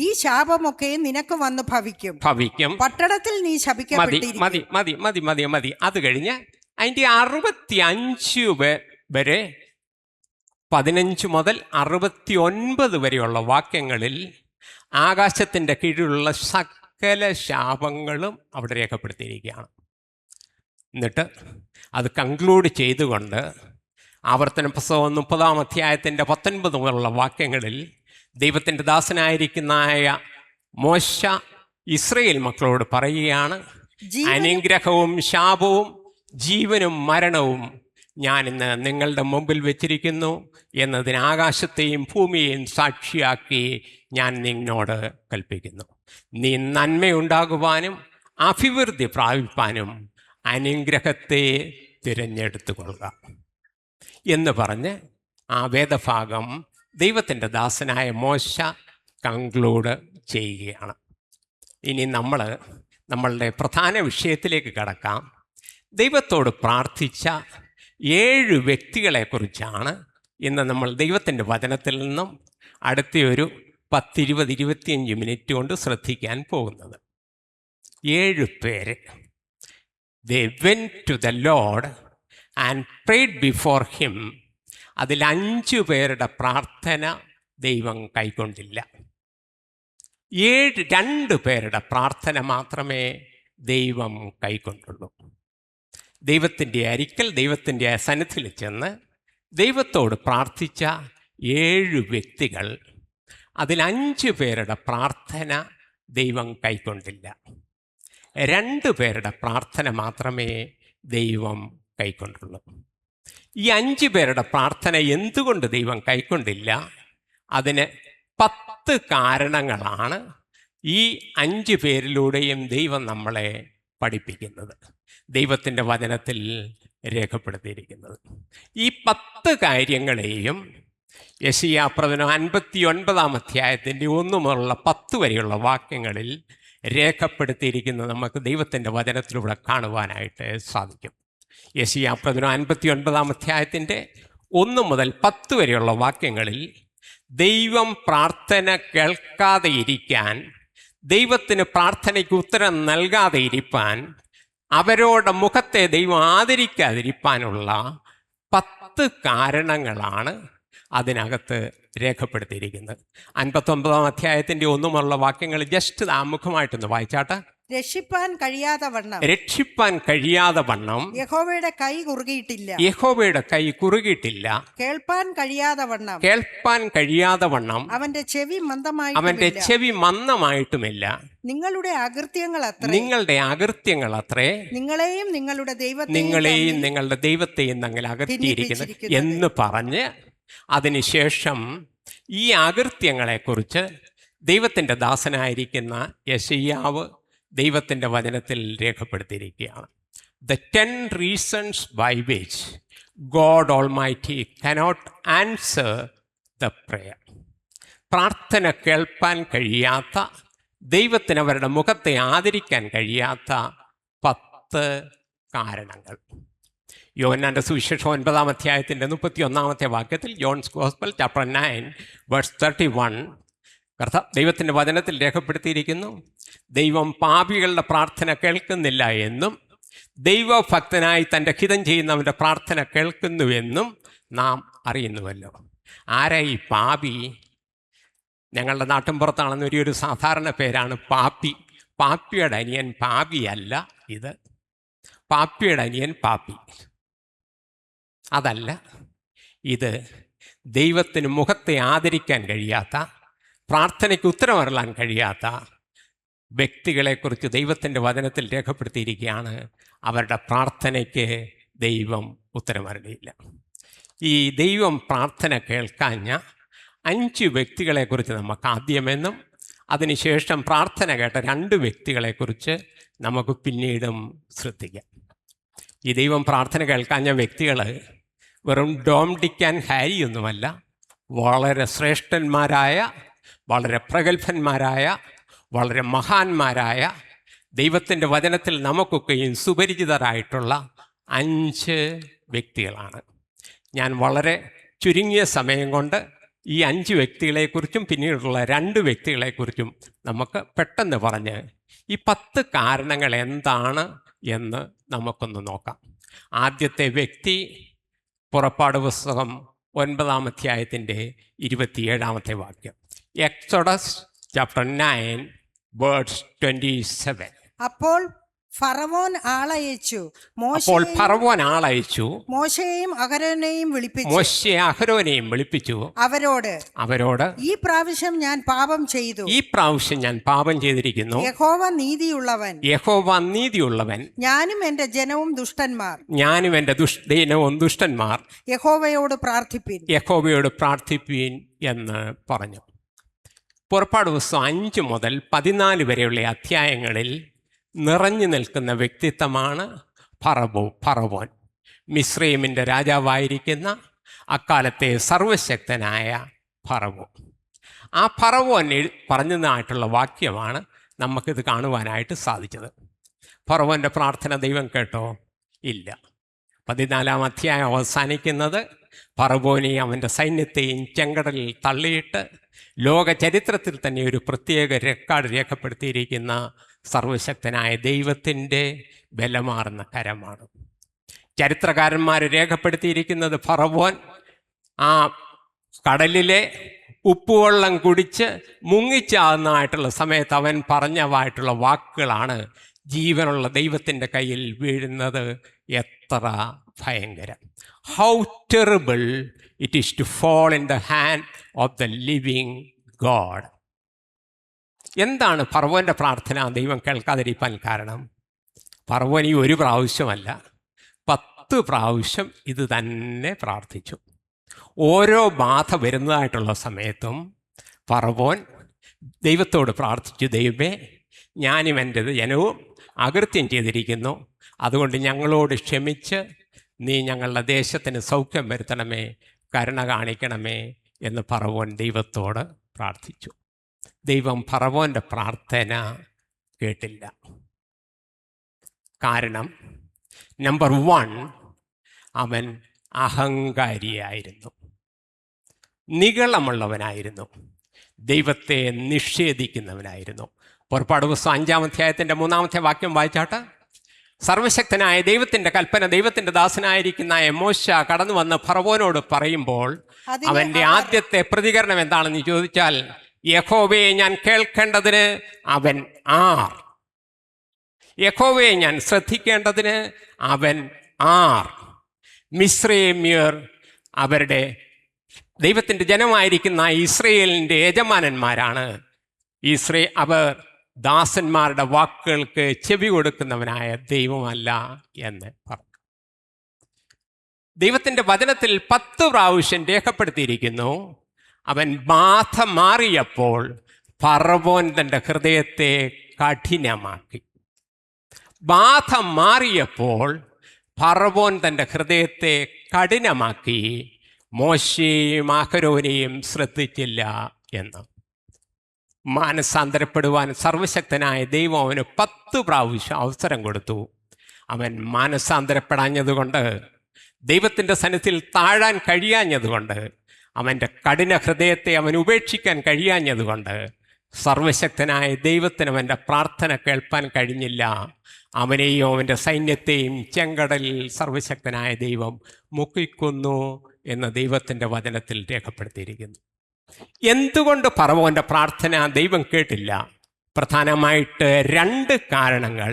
[SPEAKER 2] ഈ ശാപമൊക്കെ നിനക്ക് വന്ന് ഭവിക്കും. പട്ടണത്തിൽ നീ ശപിക്കപ്പെട്ടിരിക്കും.
[SPEAKER 1] മതി. അത് കഴിഞ്ഞ് അതിൻ്റെ 65 വരെ 15 മുതൽ 69 വരെയുള്ള വാക്യങ്ങളിൽ ആകാശത്തിൻ്റെ കീഴിലുള്ള സകല ശാപങ്ങളും അവിടെ രേഖപ്പെടുത്തിയിരിക്കുകയാണ്. എന്നിട്ട് അത് കൺക്ലൂഡ് ചെയ്തുകൊണ്ട് ആവർത്തന പുസ്തകം 30-ാം അധ്യായത്തിൻ്റെ 19 മുതലുള്ള വാക്യങ്ങളിൽ ദൈവത്തിൻ്റെ ദാസനായിരിക്കുന്നതായ മോശ ഇസ്രയേൽ മക്കളോട് പറയുകയാണ്, അനുഗ്രഹവും ശാപവും ജീവനും മരണവും ഞാൻ ഇന്ന് നിങ്ങളുടെ മുമ്പിൽ വെച്ചിരിക്കുന്നു എന്നതിന് ആകാശത്തെയും ഭൂമിയെയും സാക്ഷിയാക്കി ഞാൻ നിന്നോട് കൽപ്പിക്കുന്നു. നീ നന്മയുണ്ടാകുവാനും അഭിവൃദ്ധി പ്രാപിപ്പാനും അനുഗ്രഹത്തെ തിരഞ്ഞെടുത്തു കൊള്ളുക എന്ന് പറഞ്ഞ് ആ വേദഭാഗം ദൈവത്തിൻ്റെ ദാസനായ മോശ കൺക്ലൂഡ് ചെയ്യുകയാണ്. ഇനി നമ്മളുടെ പ്രധാന വിഷയത്തിലേക്ക് കടക്കാം. ദൈവത്തോട് പ്രാർത്ഥിച്ച 7 വ്യക്തികളെക്കുറിച്ചാണ് ഇന്ന് നമ്മൾ ദൈവത്തിൻ്റെ വചനത്തിൽ നിന്നും അടുത്തൊരു 10-20-25 മിനിറ്റ് കൊണ്ട് ശ്രദ്ധിക്കാൻ പോകുന്നത്. 7 പേര്. They went to the Lord and prayed before him. അതിൽ 5 പേരുടെ പ്രാർത്ഥന ദൈവം കൈക്കൊണ്ടില്ല. 2 പേരുടെ പ്രാർത്ഥന മാത്രമേ ദൈവം കൈക്കൊണ്ടുള്ളൂ. ദൈവത്തിൻ്റെ അരിക്കൽ, ദൈവത്തിൻ്റെ സന്നിധിയിൽ ചെന്ന് ദൈവത്തോട് പ്രാർത്ഥിച്ച 7 വ്യക്തികൾ, അതിൽ 5 പേരുടെ പ്രാർത്ഥന ദൈവം കൈക്കൊണ്ടില്ല. 2 പേരുടെ പ്രാർത്ഥന മാത്രമേ ദൈവം കൈക്കൊണ്ടുള്ളൂ. ഈ 5 പേരുടെ പ്രാർത്ഥന എന്തുകൊണ്ട് ദൈവം കൈക്കൊണ്ടില്ല? അതിന് 10 കാരണങ്ങളാണ് ഈ 5 പേരിലൂടെയും ദൈവം നമ്മളെ പഠിപ്പിക്കുന്നത്, ദൈവത്തിൻ്റെ വചനത്തിൽ രേഖപ്പെടുത്തിയിരിക്കുന്നത്. ഈ 10 കാര്യങ്ങളെയും യെശയ്യാപ്രവചനം 59-ാം അധ്യായത്തിൻ്റെ 1 മുതലുള്ള 10 വരെയുള്ള വാക്യങ്ങളിൽ രേഖപ്പെടുത്തിയിരിക്കുന്നത് നമുക്ക് ദൈവത്തിൻ്റെ വചനത്തിലൂടെ കാണുവാനായിട്ട് സാധിക്കും. യെശയ്യാപ്രവചനം 59-ാം അധ്യായത്തിൻ്റെ 1 മുതൽ 10 വരെയുള്ള വാക്യങ്ങളിൽ ദൈവം പ്രാർത്ഥന കേൾക്കാതെ ഇരിക്കാൻ, ദൈവത്തിന് പ്രാർത്ഥനയ്ക്ക് ഉത്തരം നൽകാതെ ഇരിപ്പാൻ, അവരുടെ മുഖത്തെ ദൈവം ആദരിക്കാതിരിപ്പാനുള്ള 10 കാരണങ്ങളാണ് അതിനകത്ത് രേഖപ്പെടുത്തിയിരിക്കുന്നത്. 59-ാം അധ്യായത്തിൻ്റെ 1 മുതലുള്ള വാക്യങ്ങൾ ജസ്റ്റ് ആമുഖമായിട്ടൊന്ന് വായിച്ചാട്ടെ.
[SPEAKER 2] രക്ഷിപ്പാൻ കഴിയാതെ വണ്ണം
[SPEAKER 1] രക്ഷിപ്പാൻ കഴിയാതെ വണ്ണം
[SPEAKER 2] യഹോവയുടെ കൈ കുറുകിയിട്ടില്ല.
[SPEAKER 1] യഹോവയുടെ കൈ കുറുകിയിട്ടില്ല.
[SPEAKER 2] കേൾപ്പാൻ കഴിയാതെ വണ്ണം
[SPEAKER 1] കേൾപ്പാൻ കഴിയാതെ വണ്ണം
[SPEAKER 2] അവന്റെ ചെവി
[SPEAKER 1] അവന്റെ ചെവി മന്ദമായിട്ടുമില്ല.
[SPEAKER 2] നിങ്ങളുടെ അകൃത്യങ്ങൾ അത്രേ,
[SPEAKER 1] നിങ്ങളുടെ അകൃത്യങ്ങൾ അത്രേ
[SPEAKER 2] നിങ്ങളെയും നിങ്ങളുടെ
[SPEAKER 1] ദൈവത്തെയും തങ്ങൾ അകറ്റിയിരിക്കുന്നു എന്ന് പറഞ്ഞ് അതിനുശേഷം ഈ അകൃത്യങ്ങളെക്കുറിച്ച് ദൈവത്തിൻ്റെ ദാസനായിരിക്കുന്ന യെശയ്യാവ് ദൈവത്തിൻ്റെ വചനത്തിൽ രേഖപ്പെടുത്തിയിരിക്കുകയാണ്. The 10 reasons by which God Almighty cannot answer the prayer. പ്രാർത്ഥന കേൾപ്പാൻ കഴിയാത്ത, ദൈവത്തിന് അവരുടെ മുഖത്തെ ആദരിക്കാൻ കഴിയാത്ത 10 കാരണങ്ങൾ. യോഹന്നാന്റെ സുവിശേഷം 9-ാം അധ്യായത്തിൻ്റെ 31-ാമത്തെ വാക്യത്തിൽ, ജോൺസ് ഗോസ്പൽ ചാപ്റ്റർ 9 വേഴ്സ് 31, ദൈവത്തിൻ്റെ വചനത്തിൽ രേഖപ്പെടുത്തിയിരിക്കുന്നു, ദൈവം പാപികളുടെ പ്രാർത്ഥന കേൾക്കുന്നില്ല എന്നും ദൈവഭക്തനായി തൻ്റെ ഹിതം ചെയ്യുന്നവൻ്റെ പ്രാർത്ഥന കേൾക്കുന്നുവെന്നും നാം അറിയുന്നുവല്ലോ. ആരാ ഈ പാപി? ഞങ്ങളുടെ നാട്ടിൻപുറത്താണെന്ന് ഒരു സാധാരണ പേരാണ് പാപ്പി. പാപ്പിയുടെ അനിയൻ പാപിയല്ല ഇത്. പാപ്പിയുടെ അനിയൻ പാപ്പി അതല്ല ഇത്. ദൈവത്തിന് മുഖത്തെ ആദരിക്കാൻ കഴിയാത്ത, പ്രാർത്ഥനയ്ക്ക് ഉത്തരമരളാൻ കഴിയാത്ത വ്യക്തികളെക്കുറിച്ച് ദൈവത്തിൻ്റെ വചനത്തിൽ രേഖപ്പെടുത്തിയിരിക്കുകയാണ്. അവരുടെ പ്രാർത്ഥനയ്ക്ക് ദൈവം ഉത്തരമരളിയില്ല. ഈ ദൈവം പ്രാർത്ഥന കേൾക്കാഞ്ഞ 5 വ്യക്തികളെക്കുറിച്ച് നമുക്ക് ആദ്യമെന്നും അതിനുശേഷം പ്രാർത്ഥന കേട്ട 2 വ്യക്തികളെക്കുറിച്ച് നമുക്ക് പിന്നീടും ശ്രദ്ധിക്കാം. ഈ ദൈവം പ്രാർത്ഥന കേൾക്കാഞ്ഞ വ്യക്തികൾ വെറും ഡോം ഡിക്ക് ആൻഡ് ഹാരി ഒന്നുമല്ല. വളരെ ശ്രേഷ്ഠന്മാരായ, വളരെ പ്രഗത്ഭന്മാരായ, വളരെ മഹാന്മാരായ, ദൈവത്തിൻ്റെ വചനത്തിൽ നമുക്കൊക്കെയും സുപരിചിതരായിട്ടുള്ള 5 വ്യക്തികളാണ്. ഞാൻ വളരെ ചുരുങ്ങിയ സമയം കൊണ്ട് ഈ 5 വ്യക്തികളെക്കുറിച്ചും പിന്നീടുള്ള 2 വ്യക്തികളെക്കുറിച്ചും നമുക്ക് പെട്ടെന്ന് പറഞ്ഞ് ഈ 10 കാരണങ്ങൾ എന്താണ് എന്ന് നമുക്കൊന്ന് നോക്കാം. ആദ്യത്തെ വ്യക്തി പുറപ്പാട് പുസ്തകം 9-ാം അധ്യായത്തിൻ്റെ 27-ാമത്തെ വാക്യം. Exodus chapter 9 verse 27.
[SPEAKER 2] അപ്പോൾ ഫറവോൻ ആളയച്ചു മോശയെയും അഹരോനെയും
[SPEAKER 1] വിളിപ്പിച്ചു
[SPEAKER 2] അവരോട് ഈ പ്രാവശ്യം ഞാൻ പാപം
[SPEAKER 1] ചെയ്തിരിക്കുന്നു.
[SPEAKER 2] യഹോവ നീതിയുള്ളവൻ, ഞാനും എന്റെ ജനവും ദുഷ്ടന്മാർ. യഹോവയോട്
[SPEAKER 1] പ്രാർത്ഥിപ്പീൻ എന്ന് പറഞ്ഞു. പുറപ്പാട് പുസ്തകം 5 മുതൽ 14 വരെയുള്ള അധ്യായങ്ങളിൽ നിറഞ്ഞു നിൽക്കുന്ന വ്യക്തിത്വമാണ് ഫറവോൻ. മിസ്രൈമിൻ്റെ രാജാവായിരിക്കുന്ന അക്കാലത്തെ സർവശക്തനായ ഫറവോൻ. ആ ഫറവോൻ പറഞ്ഞതായിട്ടുള്ള വാക്യമാണ് നമുക്കിത് കാണുവാനായിട്ട് സാധിച്ചത്. ഫറവോൻ്റെ പ്രാർത്ഥന ദൈവം കേട്ടോ? ഇല്ല. 14-ാം അധ്യായം അവസാനിക്കുന്നത് ഫറവോനെയും അവൻ്റെ സൈന്യത്തെയും ചെങ്കടലിൽ തള്ളിയിട്ട് ലോക ചരിത്രത്തിൽ തന്നെ ഒരു പ്രത്യേക റെക്കോർഡ് രേഖപ്പെടുത്തിയിരിക്കുന്ന സർവശക്തനായ ദൈവത്തിൻ്റെ ബലമാർന്ന കരമാണ്. ചരിത്രകാരന്മാർ രേഖപ്പെടുത്തിയിരിക്കുന്നത് ഫറവോൻ ആ കടലിലെ ഉപ്പുവെള്ളം കുടിച്ച് മുങ്ങിച്ചാകുന്നതായിട്ടുള്ള സമയത്ത് അവൻ പറഞ്ഞതായിട്ടുള്ള വാക്കുകളാണ് ജീവനുള്ള ദൈവത്തിൻ്റെ കയ്യിൽ വീഴുന്നത് എത്ര ഭയങ്കരം. How terrible it is to fall in the hand of the living God. എന്താണ് ഫറവോൻ്റെ പ്രാർത്ഥന ദൈവം കേൾക്കാതിരിക്കാൻ കാരണം? ഫറവോൻ ഈ 1 പ്രാവശ്യമല്ല, 10 പ്രാവശ്യം ഇത് തന്നെ പ്രാർത്ഥിച്ചു. ഓരോ ബാധ വരുന്നതായിട്ടുള്ള സമയത്തും ഫറവോൻ ദൈവത്തോട് പ്രാർത്ഥിച്ചു, ദൈവമേ, ഞാനും എൻ്റെ ജനവും അകൃത്യം ചെയ്തിരിക്കുന്നു, അതുകൊണ്ട് ഞങ്ങളോട് ക്ഷമിച്ച് നീ ഞങ്ങളുടെ ദേശത്തിന് സൗഖ്യം വരുത്തണമേ, കരുണ കാണിക്കണമേ എന്ന് ഫറവോൻ ദൈവത്തോട് പ്രാർത്ഥിച്ചു. ദൈവം ഫറവോൻ്റെ പ്രാർത്ഥന കേട്ടില്ല. കാരണം നമ്പർ 1, അവൻ അഹങ്കാരിയായിരുന്നു, നിഗളമുള്ളവനായിരുന്നു, ദൈവത്തെ നിഷേധിക്കുന്നവനായിരുന്നു. പുറപ്പാട് പുസ്തകം 5-ാം അധ്യായത്തിൻ്റെ 3-ാമത്തെ വാക്യം വായിച്ചാട്ട്. സർവശക്തനായ ദൈവത്തിൻ്റെ കൽപ്പന ദൈവത്തിൻ്റെ ദാസനായിരിക്കുന്ന മോശ കടന്നു വന്ന് ഫറവോനോട് പറയുമ്പോൾ
[SPEAKER 2] അതിന്
[SPEAKER 1] അവൻ്റെ ആദ്യത്തെ പ്രതികരണം എന്താണെന്ന് ചോദിച്ചാൽ, യഹോവയെ ഞാൻ കേൾക്കേണ്ടതിന് അവൻ ആർ? യഹോവയെ ഞാൻ ശ്രദ്ധിക്കേണ്ടതിന് അവൻ ആർ? മിസ്രൈമ്യർ അവരുടെ ദൈവത്തിൻ്റെ ജനമായിരിക്കുന്ന ഇസ്രയേലിൻ്റെ യജമാനന്മാരാണ്. അവർ ദാസന്മാരുടെ വാക്കുകൾക്ക് ചെവി കൊടുക്കുന്നവനായ ദൈവമല്ല എന്ന് പറഞ്ഞു. ദൈവത്തിൻ്റെ വചനത്തിൽ 10 പ്രാവശ്യം രേഖപ്പെടുത്തിയിരിക്കുന്നു, അവൻ ബാധ മാറിയപ്പോൾ ഫറവോൻ തൻ്റെ ഹൃദയത്തെ കഠിനമാക്കി. ബാധ മാറിയപ്പോൾ ഫറവോൻ തൻ്റെ ഹൃദയത്തെ കഠിനമാക്കി, മോശയെയും അഹരോനെയും ശ്രദ്ധിച്ചില്ല എന്ന്. മാനസാന്തരപ്പെടുവാൻ സർവശക്തനായ ദൈവം അവന് 10 പ്രാവശ്യം അവസരം കൊടുത്തു. അവൻ മാനസാന്തരപ്പെടാഞ്ഞതുകൊണ്ട്, ദൈവത്തിൻ്റെ സന്നിധിയിൽ താഴാൻ കഴിയാഞ്ഞതുകൊണ്ട്, അവൻ്റെ കഠിന ഹൃദയത്തെ അവൻ ഉപേക്ഷിക്കാൻ കഴിയാഞ്ഞതുകൊണ്ട് സർവശക്തനായ ദൈവത്തിന് അവൻ്റെ പ്രാർത്ഥന കേൾപ്പാൻ കഴിഞ്ഞില്ല. അവനെയും അവൻ്റെ സൈന്യത്തെയും ചെങ്കടലിൽ സർവശക്തനായ ദൈവം മുക്കിക്കൊന്നു എന്ന് ദൈവത്തിൻ്റെ വചനത്തിൽ രേഖപ്പെടുത്തിയിരിക്കുന്നു. എന്തുകൊണ്ട് ഫറവോൻ്റെ പ്രാർത്ഥന ദൈവം കേട്ടില്ല? പ്രധാനമായിട്ട് 2 കാരണങ്ങൾ.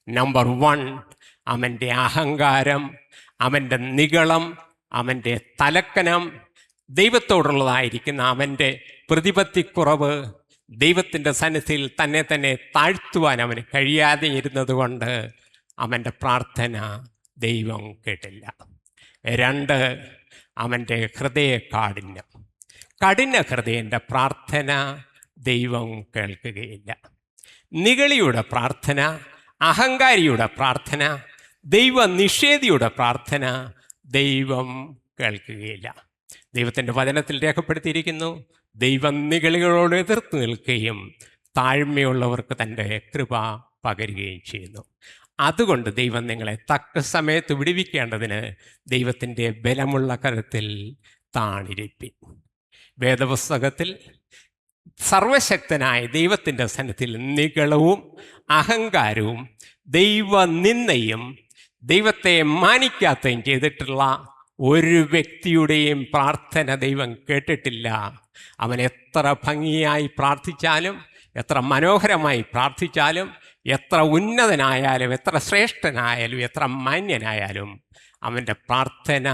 [SPEAKER 1] നമ്പർ 1, അവൻ്റെ അഹങ്കാരം, അവൻ്റെ നിഗളം, അവൻ്റെ തലക്കനം, ദൈവത്തോടുള്ളതായിരിക്കുന്ന അവൻ്റെ പ്രതിപത്തിക്കുറവ്, ദൈവത്തിൻ്റെ സന്നിധിയിൽ തന്നെ താഴ്ത്തുവാൻ അവന് കഴിയാതെ ഇരുന്നതുകൊണ്ട് അവൻ്റെ പ്രാർത്ഥന ദൈവം കേട്ടില്ല. 2, അവൻ്റെ ഹൃദയകാഠിന്യം. കഠിന ഹൃദയൻ്റെ പ്രാർത്ഥന ദൈവം കേൾക്കുകയില്ല. നിഗളിയുടെ പ്രാർത്ഥന, അഹങ്കാരിയുടെ പ്രാർത്ഥന, ദൈവനിഷേധിയുടെ പ്രാർത്ഥന ദൈവം കേൾക്കുകയില്ല. ദൈവത്തിൻ്റെ വചനത്തിൽ രേഖപ്പെടുത്തിയിരിക്കുന്നു, ദൈവം നിഗളികളോട് എതിർത്ത് നിൽക്കുകയും താഴ്മയുള്ളവർക്ക് തൻ്റെ കൃപ പകരുകയും ചെയ്യുന്നു. അതുകൊണ്ട് ദൈവം നിങ്ങളെ തക്ക സമയത്ത് വിടുവിക്കേണ്ടതിന് ദൈവത്തിൻ്റെ ബലമുള്ള കരത്തിൽ താണിരിപ്പിൻ. വേദപുസ്തകത്തിൽ സർവശക്തനായ ദൈവത്തിൻ്റെ സന്നിധിയിൽ നിഗളവും അഹങ്കാരവും ദൈവനിന്ദയും ദൈവത്തെ മാനിക്കാത്തയും ചെയ്തിട്ടുള്ള ഒരു വ്യക്തിയുടെയും പ്രാർത്ഥന ദൈവം കേട്ടിട്ടില്ല. അവൻ എത്ര ഭംഗിയായി പ്രാർത്ഥിച്ചാലും, എത്ര മനോഹരമായി പ്രാർത്ഥിച്ചാലും, എത്ര ഉന്നതനായാലും, എത്ര ശ്രേഷ്ഠനായാലും, എത്ര മാന്യനായാലും അവൻ്റെ പ്രാർത്ഥന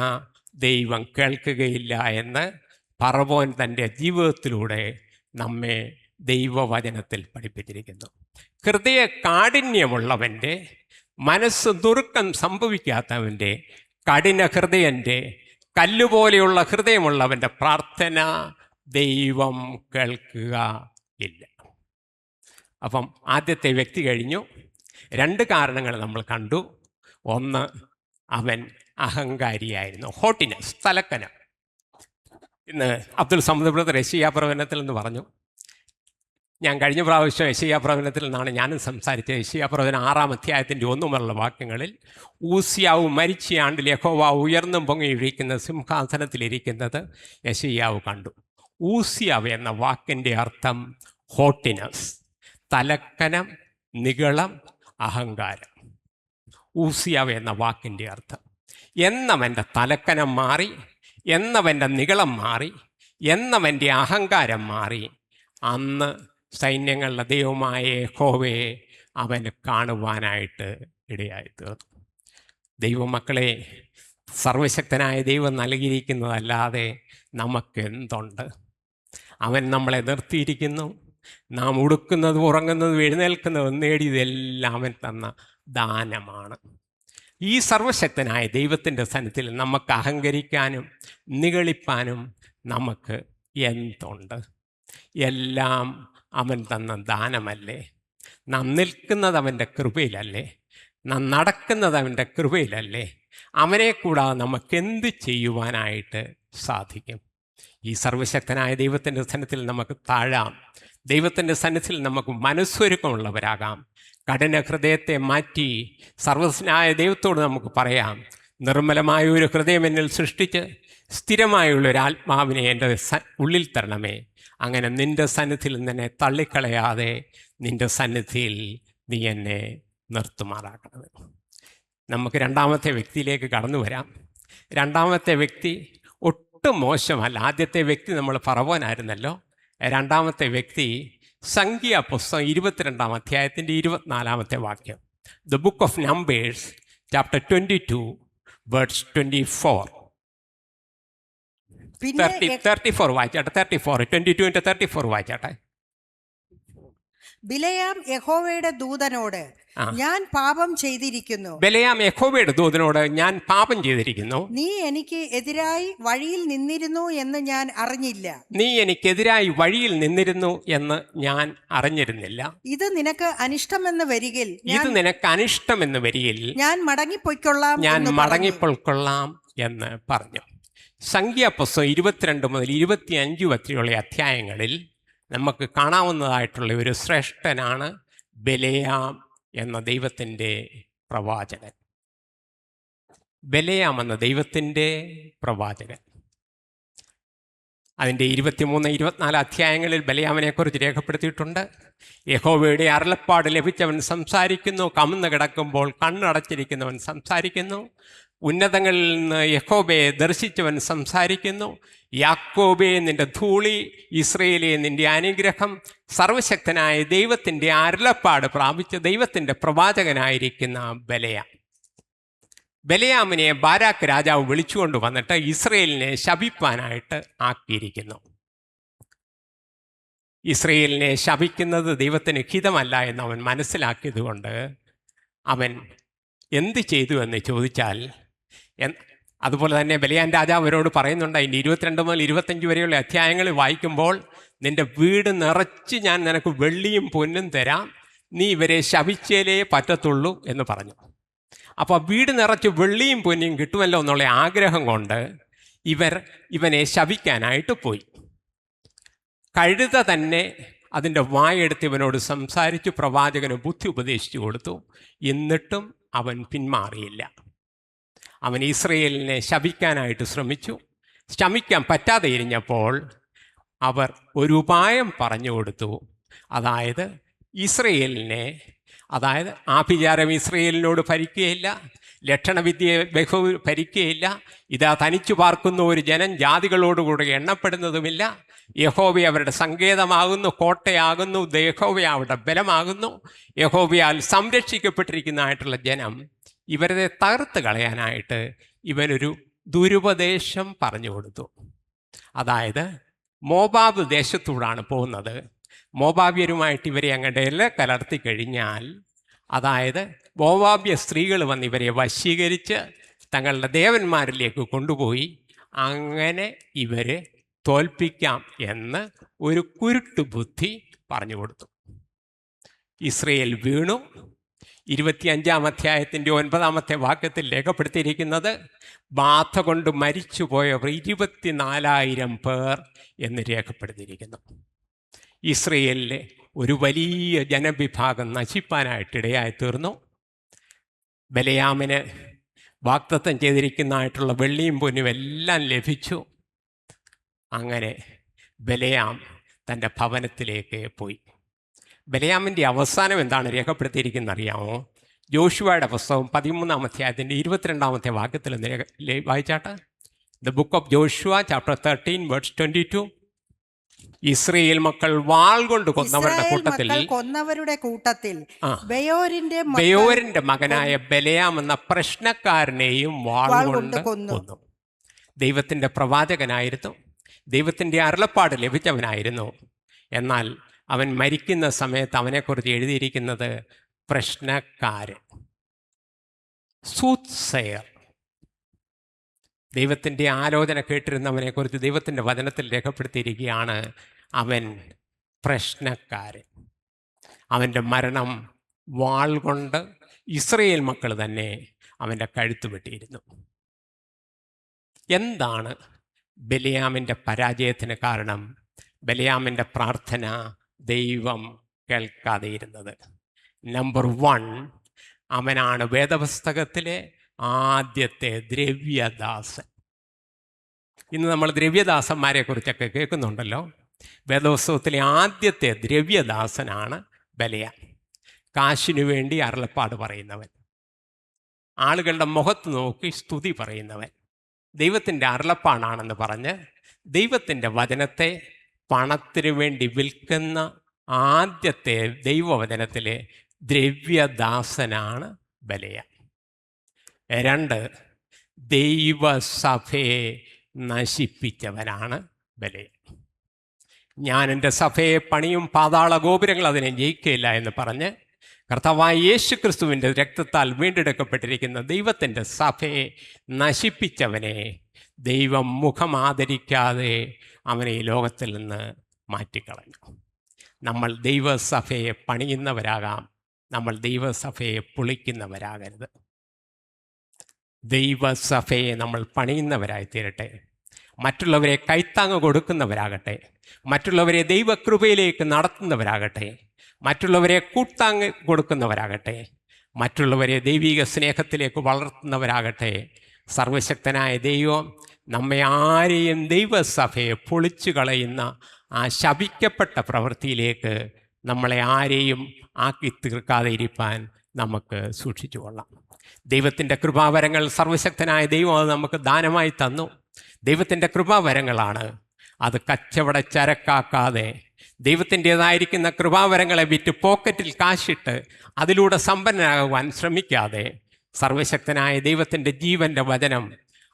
[SPEAKER 1] ദൈവം കേൾക്കുകയില്ല എന്ന് ഫറവോൻ തൻ്റെ ജീവിതത്തിലൂടെ നമ്മെ ദൈവവചനത്തിൽ പഠിപ്പിച്ചിരിക്കുന്നു. ഹൃദയ കാഠിന്യമുള്ളവൻ്റെ, മനസ്സ് ദുർക്കം സംഭവിക്കാത്തവൻ്റെ, കഠിന ഹൃദയൻ്റെ, കല്ലുപോലെയുള്ള ഹൃദയമുള്ളവൻ്റെ പ്രാർത്ഥന ദൈവം കേൾക്കുക ഇല്ല. അപ്പം ആദ്യത്തെ വ്യക്തി കഴിഞ്ഞു. 2 കാരണങ്ങൾ നമ്മൾ കണ്ടു. 1, അവൻ അഹങ്കാരിയായിരുന്നു, ഹോട്ടിനെസ്, തലക്കനം. ഇന്ന് അബ്ദുൽ സമദ് ബ്രദർ യെശയ്യാ പ്രവചനത്തിൽ എന്ന് പറഞ്ഞു. ഞാൻ കഴിഞ്ഞ പ്രാവശ്യം യെശയ്യാ പ്രവചനത്തിൽ നിന്നാണ് ഞാനും സംസാരിച്ചത്. യെശയ്യാ പ്രവചനം 6-ാം അധ്യായത്തിൻ്റെ 1 മുതലുള്ള വാക്യങ്ങളിൽ, ഊസിയാവ് മരിച്ച ആണ്ടിൽ യഹോവ ഉയർന്നും പൊങ്ങിയിരിക്കുന്ന സിംഹാസനത്തിലിരിക്കുന്നത് യെശയ്യാവ് കണ്ടു. ഊസിയാവ് എന്ന വാക്കിൻ്റെ അർത്ഥം ഹോട്ടിനെസ്, തലക്കനം, നിഗളം, അഹങ്കാരം. ഊസിയാവ് എന്ന വാക്കിൻ്റെ അർത്ഥം. എന്നവൻ്റെ തലക്കനം മാറി, എന്നവൻ്റെ നിഗളം മാറി, എന്നവൻ്റെ അഹങ്കാരം മാറി, അന്ന് സൈന്യങ്ങളുടെ ദൈവമായ യഹോവയെ അവന് കാണുവാനായിട്ട് ഇടയായി തീർന്നു. ദൈവമക്കളെ, സർവശക്തനായ ദൈവം നൽകിയിരിക്കുന്നതല്ലാതെ നമുക്കെന്തുണ്ട്? അവൻ നമ്മളെ നിർത്തിയിരിക്കുന്നു. നാം ഉടുക്കുന്നതും ഉറങ്ങുന്നതും എഴുന്നേൽക്കുന്നതും നേടിയതെല്ലാം അവൻ തന്ന ദാനമാണ്. ഈ സർവശക്തനായ ദൈവത്തിൻ്റെ സന്നിധിയിൽ നമുക്ക് അഹങ്കരിക്കാനും നിഗളിപ്പാനും നമുക്ക് എന്തുണ്ട്? എല്ലാം അവൻ തന്ന ദാനമല്ലേ? നാം നിൽക്കുന്നത് അവൻ്റെ കൃപയിലല്ലേ? നാം നടക്കുന്നത് അവൻ്റെ കൃപയിലല്ലേ? അവനെ കൂടാതെ നമുക്കെന്ത് ചെയ്യുവാനായിട്ട് സാധിക്കും? ഈ സർവശക്തനായ ദൈവത്തിൻ്റെ സന്നിധിയിൽ നമുക്ക് താഴാം. ദൈവത്തിൻ്റെ സന്നിധിയിൽ നമുക്ക് മനസ്സൊരുക്കമുള്ളവരാകാം. കഠിന ഹൃദയത്തെ മാറ്റി സർവസ്വനായ ദൈവത്തോട് നമുക്ക് പറയാം, നിർമ്മലമായ ഒരു ഹൃദയം എന്നിൽ സൃഷ്ടിച്ച് സ്ഥിരമായുള്ളൊരു ആത്മാവിനെ എൻ്റെ ഉള്ളിൽ തരണമേ. അങ്ങനെ നിൻ്റെ സന്നിധിയിൽ നിന്നെ തള്ളിക്കളയാതെ നിൻ്റെ സന്നിധിയിൽ നീ എന്നെ നിർത്തുമാറാക്കണമേ. നമുക്ക് രണ്ടാമത്തെ വ്യക്തിയിലേക്ക് കടന്നു വരാം. രണ്ടാമത്തെ വ്യക്തി ഒട്ടും മോശമല്ല. ആദ്യത്തെ വ്യക്തി നമ്മൾ ഫറവോനായിരുന്നല്ലോ. രണ്ടാമത്തെ വ്യക്തി സംഖ്യാപുസ്തകം 22-ാം അധ്യായത്തിൻ്റെ 24-ാമത്തെ വാക്യം. The book of numbers chapter 22 words 24.
[SPEAKER 2] പിന്നെ
[SPEAKER 1] 34 വായിച്ചാട്ടെ. 34 22-34 വായിച്ചാട്ടെ.
[SPEAKER 2] ബിലയാം യഹോവയുടെ ദൂതനോട്, ഞാൻ പാപം ചെയ്തിരിക്കുന്നു.
[SPEAKER 1] ബിലയാം യഹോവയുടെ ദൂതനോട്, ഞാൻ പാപം ചെയ്തിരിക്കുന്നു.
[SPEAKER 2] നീ എനിക്ക് എതിരായി വഴിയിൽ നിന്നിരുന്നു എന്ന് ഞാൻ അറിഞ്ഞില്ല.
[SPEAKER 1] നീ എനിക്കെതിരായി വഴിയിൽ നിന്നിരുന്നു എന്ന് ഞാൻ അറിഞ്ഞിരുന്നില്ല.
[SPEAKER 2] ഇത് നിനക്ക് അനിഷ്ടമെന്ന് വരികിൽ
[SPEAKER 1] ഇത് നിനക്ക് അനിഷ്ടമെന്ന് വരികിൽ
[SPEAKER 2] ഞാൻ മടങ്ങിപ്പൊയ്ക്കൊള്ളാം
[SPEAKER 1] ഞാൻ
[SPEAKER 2] എന്ന് പറഞ്ഞു.
[SPEAKER 1] മടങ്ങിപ്പൊയ്ക്കൊള്ളാം എന്ന് പറഞ്ഞു. സംഖ്യാപുസ്തകം 22 മുതൽ 25 വരെയുള്ള അധ്യായങ്ങളിൽ നമുക്ക് കാണാവുന്നതായിട്ടുള്ള ഒരു ശ്രേഷ്ഠനാണ് ബിലയാം എന്ന ദൈവത്തിൻ്റെ പ്രവാചകൻ. ബിലയാം എന്ന ദൈവത്തിൻ്റെ പ്രവാചകൻ. അതിൻ്റെ 23-24 അധ്യായങ്ങളിൽ ബിലയാമിനെക്കുറിച്ച് രേഖപ്പെടുത്തിയിട്ടുണ്ട്. യഹോവയുടെ അരുളപ്പാട് ലഭിച്ചവൻ സംസാരിക്കുന്നു, കമിഴ്ന്ന് കിടക്കുമ്പോൾ കണ്ണടച്ചിരിക്കുന്നവൻ സംസാരിക്കുന്നു. ഉന്നതങ്ങളിൽ നിന്ന് യഹോവയെ ദർശിച്ചവൻ സംസാരിക്കുന്നു. യാക്കോബേ നിന്റെ ധൂളി, ഇസ്രയേലേ നിന്റെ അനുഗ്രഹം. സർവശക്തനായ ദൈവത്തിൻ്റെ അരുളപ്പാട് പ്രാപിച്ച ദൈവത്തിൻ്റെ പ്രവാചകനായിരിക്കുന്ന ബിലയാം. ബിലയാമിനെ ബാരാക്ക് രാജാവ് വിളിച്ചുകൊണ്ട് വന്നിട്ട് ഇസ്രയേലിനെ ശപിപ്പാനായിട്ട് ആക്കിയിരിക്കുന്നു. ഇസ്രയേലിനെ ശപിക്കുന്നത് ദൈവത്തിന് ഹിതമല്ല എന്ന് അവൻ മനസ്സിലാക്കിയത് കൊണ്ട് അവൻ എന്ത് ചെയ്തു എന്ന് ചോദിച്ചാൽ, അതുപോലെ തന്നെ ബിലയാം രാജാവ് അവരോട് പറയുന്നുണ്ട്. അതിൻ്റെ 22 മുതൽ 25 വരെയുള്ള അധ്യായങ്ങൾ വായിക്കുമ്പോൾ, നിന്റെ വീട് നിറച്ച് ഞാൻ നിനക്ക് വെള്ളിയും പൊന്നും തരാം, നീ ഇവരെ ശപിച്ചേലേ പറ്റത്തുള്ളൂ എന്ന് പറഞ്ഞു. അപ്പോൾ വീട് നിറച്ച് വെള്ളിയും പൊന്നും കിട്ടുമല്ലോ എന്നുള്ള ആഗ്രഹം കൊണ്ട് ഇവനെ ശപിക്കാനായിട്ട് പോയി. കഴുത തന്നെ അതിൻ്റെ വായെടുത്ത് ഇവനോട് സംസാരിച്ചു, പ്രവാചകന് ബുദ്ധി ഉപദേശിച്ചു കൊടുത്തു. എന്നിട്ടും അവൻ പിന്മാറിയില്ല. അവൻ ഇസ്രയേലിനെ ശപിക്കാനായിട്ട് ശ്രമിച്ചു. ശമിക്കാൻ പറ്റാതെ ഇരിഞ്ഞപ്പോൾ അവർ ഒരു ഉപായം പറഞ്ഞു കൊടുത്തു. അതായത് ഇസ്രയേലിനെ, അതായത് ആഭിചാരം ഇസ്രയേലിനോട് ഭരിക്കുകയില്ല, ലക്ഷണവിദ്യയെ ഭരിക്കുകയില്ല, ഇതാ തനിച്ചു പാർക്കുന്ന ഒരു ജനം ജാതികളോടുകൂടി എണ്ണപ്പെടുന്നതുമില്ല, യഹോവ അവരുടെ സങ്കേതമാകുന്നു, കോട്ടയാകുന്നു, യഹോവ അവരുടെ ബലമാകുന്നു, യഹോവയാൽ സംരക്ഷിക്കപ്പെട്ടിരിക്കുന്നതായിട്ടുള്ള ജനം, ഇവരെ തകർത്ത് കളയാനായിട്ട് ഇവനൊരു ദുരുപദേശം പറഞ്ഞു കൊടുത്തു. അതായത് മോബാബ് ദേശത്തൂടാണ് പോകുന്നത്. മോബാബ്യരുമായിട്ട് ഇവരെ അങ്ങോട്ട് കലർത്തി കഴിഞ്ഞാൽ, അതായത് മോബാബ്യ സ്ത്രീകൾ വന്ന് ഇവരെ വശീകരിച്ച് തങ്ങളുടെ ദേവന്മാരിലേക്ക് കൊണ്ടുപോയി അങ്ങനെ ഇവരെ തോൽപ്പിക്കാം എന്ന് ഒരു കുരുട്ടു ബുദ്ധി പറഞ്ഞു കൊടുത്തു. ഇസ്രയേൽ വീണു. 25-ാം അധ്യായത്തിൻ്റെ 9-ാമത്തെ വാക്യത്തിൽ രേഖപ്പെടുത്തിയിരിക്കുന്നത്, ബാധ കൊണ്ട് മരിച്ചുപോയവർ 24,000 പേർ എന്ന് രേഖപ്പെടുത്തിയിരിക്കുന്നു. ഇസ്രയേലിലെ ഒരു വലിയ ജനവിഭാഗം നശിപ്പാനായിട്ടിടയായി തീർന്നു. ബിലയാമിന് വാഗ്ദത്തം ചെയ്തിരിക്കുന്നതായിട്ടുള്ള വെള്ളിയും പൊന്നും എല്ലാം ലഭിച്ചു. അങ്ങനെ ബിലയാം തൻ്റെ ഭവനത്തിലേക്ക് പോയി. ബിലയാമിൻ്റെ അവസാനം എന്താണ് രേഖപ്പെടുത്തിയിരിക്കുന്നത് അറിയാമോ? ജോഷുവയുടെ പുസ്തകം 13-ാം അധ്യായത്തിൻ്റെ 22-ാമത്തെ വാക്യത്തിൽ വായിച്ചാട്ടെ. The book of Joshua chapter 13 words 22. ഇസ്രയേൽ മക്കൾ വാൾ കൊണ്ട് കൊന്നവരുടെ കൂട്ടത്തിൽ ബെയോരിന്റെ മകനായ ബിലയാം എന്ന പ്രശ്നക്കാരനെയും വാൾ കൊണ്ട് കൊന്നു. ദൈവത്തിൻ്റെ പ്രവാചകനായിരുന്നു, ദൈവത്തിൻ്റെ അരുളപ്പാട് ലഭിച്ചവനായിരുന്നു. എന്നാൽ അവൻ മരിക്കുന്ന സമയത്ത് അവനെക്കുറിച്ച് എഴുതിയിരിക്കുന്നത് പ്രശ്നക്കാരൻ, സൂത്സയർ. ദൈവത്തിൻ്റെ ആലോചന കേട്ടിരുന്നവനെക്കുറിച്ച് ദൈവത്തിൻ്റെ വചനത്തിൽ രേഖപ്പെടുത്തിയിരിക്കുകയാണ് അവൻ പ്രശ്നക്കാരൻ. അവൻ്റെ മരണം വാൾ കൊണ്ട് ഇസ്രയേൽ മക്കൾ തന്നെ അവൻ്റെ കഴുത്ത് വെട്ടിയിരുന്നു. എന്താണ് ബിലയാമിൻ്റെ പരാജയത്തിന് കാരണം? ബിലയാമിൻ്റെ പ്രാർത്ഥന ദൈവം കേൾക്കാതെയിരുന്നത്. നമ്പർ 1, അവനാണ് വേദപുസ്തകത്തിലെ ആദ്യത്തെ ദ്രവ്യദാസൻ. ഇന്ന് നമ്മൾ ദ്രവ്യദാസന്മാരെ കുറിച്ചൊക്കെ കേൾക്കുന്നുണ്ടല്ലോ. വേദപുസ്തകത്തിലെ ആദ്യത്തെ ദ്രവ്യദാസനാണ് ബിലയാം. കാശിനു വേണ്ടി അരുളപ്പാട് പറയുന്നവൻ. ആളുകളുടെ മുഖത്ത് നോക്കി സ്തുതി പറയുന്നവൻ, ദൈവത്തിൻ്റെ അരുളപ്പാടാണെന്ന് പറഞ്ഞ് ദൈവത്തിൻ്റെ വചനത്തെ പണത്തിനു വേണ്ടി വിൽക്കുന്ന ആദ്യത്തെ ദൈവവചനത്തിലെ ദ്രവ്യദാസനാണ് ബലയാം. 2, ദൈവസഭയെ നശിപ്പിച്ചവനാണ് ബലയാം. ഞാൻ എൻ്റെ സഭയെ പണിയും, പാതാള ഗോപുരങ്ങൾ അതിനെ ജയിക്കുകയില്ല എന്ന് പറഞ്ഞ് കർത്താവായ യേശു ക്രിസ്തുവിൻ്റെ രക്തത്താൽ വീണ്ടെടുക്കപ്പെട്ടിരിക്കുന്ന ദൈവത്തിൻ്റെ സഭയെ നശിപ്പിച്ചവനെ ദൈവം മുഖമാദരിക്കാതെ അവനെ ഈ ലോകത്തിൽ നിന്ന് മാറ്റിക്കളഞ്ഞു. നമ്മൾ ദൈവസഭയെ പണിയുന്നവരാകാം, നമ്മൾ ദൈവസഭയെ പൊളിക്കുന്നവരാകരുത്. ദൈവസഭയെ നമ്മൾ പണിയുന്നവരായി തീരട്ടെ. മറ്റുള്ളവരെ കൈത്താങ്ങ് കൊടുക്കുന്നവരാകട്ടെ, മറ്റുള്ളവരെ ദൈവകൃപയിലേക്ക് നടത്തുന്നവരാകട്ടെ, മറ്റുള്ളവരെ കൂട്ടാങ്ങ് കൊടുക്കുന്നവരാകട്ടെ, മറ്റുള്ളവരെ ദൈവിക സ്നേഹത്തിലേക്ക് വളർത്തുന്നവരാകട്ടെ. സർവശക്തനായ ദൈവം നമ്മെ ആരെയും ദൈവസഭയെ പൊളിച്ചു കളയുന്ന ആ ശപിക്കപ്പെട്ട പ്രവൃത്തിയിലേക്ക് നമ്മളെ ആരെയും ആക്കി തീർക്കാതെ ഇരിപ്പാൻ നമുക്ക് സൂക്ഷിച്ചു കൊള്ളാം. ദൈവത്തിൻ്റെ കൃപാവരങ്ങൾ സർവശക്തനായ ദൈവം അത് നമുക്ക് ദാനമായി തന്നു. ദൈവത്തിൻ്റെ കൃപാവരങ്ങളാണ്. അത് കച്ചവട ചരക്കാക്കാതെ ദൈവത്തിൻ്റേതായിരിക്കുന്ന കൃപാവരങ്ങളെ വിറ്റ് പോക്കറ്റിൽ കാശിട്ട് അതിലൂടെ സമ്പന്നനാകുവാൻ ശ്രമിക്കാതെ സർവശക്തനായ ദൈവത്തിൻ്റെ ജീവൻ്റെ വചനം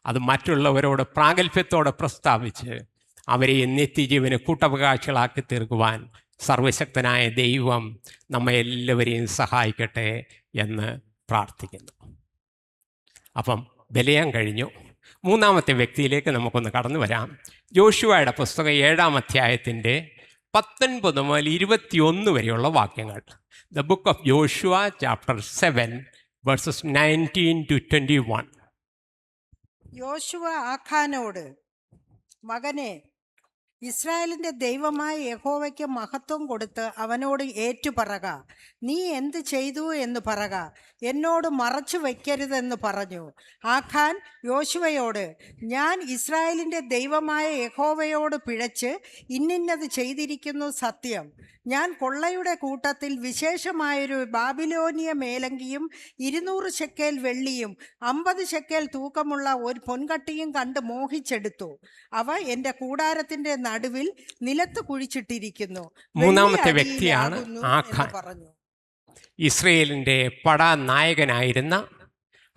[SPEAKER 1] അത് മറ്റുള്ളവരോട് പ്രാഗൽഭ്യത്തോടെ പ്രസ്താവിച്ച് അവരെ നിത്യജീവന് കൂട്ടവകാശികളാക്കി തീർക്കുവാൻ സർവശക്തനായ ദൈവം നമ്മെ എല്ലാവരെയും സഹായിക്കട്ടെ എന്ന് പ്രാർത്ഥിക്കുന്നു. അപ്പം ബലയാൻ കഴിഞ്ഞു. 3-ാമത്തെ വ്യക്തിയിലേക്ക് നമുക്കൊന്ന് കടന്നു വരാം. യോശുവയുടെ പുസ്തകം 7-ാം അധ്യായത്തിൻ്റെ 19 മുതൽ 21 വരെയുള്ള വാക്യങ്ങൾ. ദ ബുക്ക് ഓഫ് യോശുവ ചാപ്റ്റർ 7 verses 19 to 21.
[SPEAKER 2] യോശുവ ആഖാനോട്, മകനെ, ഇസ്രായേലിൻ്റെ ദൈവമായ യഹോവയ്ക്ക് മഹത്വം കൊടുത്ത് അവനോട് ഏറ്റുപറക. നീ എന്ത് ചെയ്തു എന്ന് പറക, എന്നോട് മറച്ചു വയ്ക്കരുതെന്ന് പറഞ്ഞു. ആഖാൻ യോശുവയോട്, ഞാൻ ഇസ്രായേലിൻ്റെ ദൈവമായ യഹോവയോട് പിഴച്ച് ഇന്നിന്നത് ചെയ്തിരിക്കുന്നു സത്യം. ഞാൻ കൊള്ളയുടെ കൂട്ടത്തിൽ വിശേഷമായൊരു ബാബിലോനിയ മേലങ്കിയും 200 ശെക്കേൽ വെള്ളിയും 50 ശെക്കേൽ തൂക്കമുള്ള ഒരു പൊൻകട്ടിയും കണ്ട് മോഹിച്ചെടുത്തു. അവ എൻ്റെ കൂടാരത്തിൻ്റെ നടുവിൽ നിലത്ത് കുഴിച്ചിട്ടിരിക്കുന്നു.
[SPEAKER 1] 3-ാമത്തെ വ്യക്തിയാണ് ആഖാൻ.
[SPEAKER 2] പറഞ്ഞു.
[SPEAKER 1] ഇസ്രയേലിൻ്റെ പടാനായകനായിരുന്ന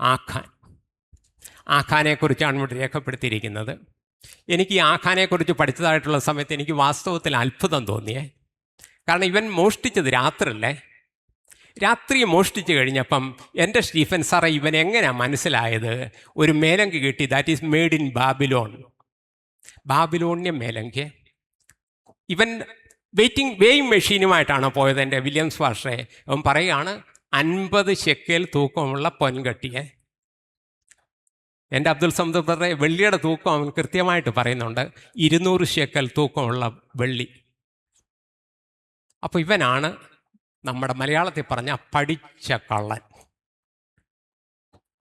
[SPEAKER 1] ആഖാൻ. ആഖാനെക്കുറിച്ചാണ് ഇവിടെ രേഖപ്പെടുത്തിയിരിക്കുന്നത്. എനിക്ക് ഈ ആഖാനെക്കുറിച്ച് പഠിച്ചതായിട്ടുള്ള സമയത്ത് എനിക്ക് വാസ്തവത്തിൽ അത്ഭുതം തോന്നിയേ. കാരണം ഇവൻ മോഷ്ടിച്ചത് രാത്രിയല്ലേ. രാത്രി മോഷ്ടിച്ച് കഴിഞ്ഞപ്പം എൻ്റെ സ്റ്റീഫൻ സാറേ ഇവൻ എങ്ങനെയാണ് മനസ്സിലായത് ഒരു മേലങ്കി കിട്ടി, that is made in Babylon, ബാബിലോണിയ മേലങ്കി. ഇവൻ വെയിങ് മെഷീനുമായിട്ടാണ് പോയത് എൻ്റെ വില്യംസ് പാസ്റ്ററെ. അവൻ പറയുകയാണ് 50 ശെക്കേൽ തൂക്കമുള്ള പൊൻകട്ടിയെ. എൻ്റെ അബ്ദുൽ സമദ് ബ്രദറെ, വെള്ളിയുടെ തൂക്കം അവൻ കൃത്യമായിട്ട് പറയുന്നുണ്ട്, 200 ശെക്കേൽ തൂക്കമുള്ള വെള്ളി. അപ്പോൾ ഇവനാണ് നമ്മുടെ മലയാളത്തിൽ പറഞ്ഞ പഠിച്ച കള്ളൻ.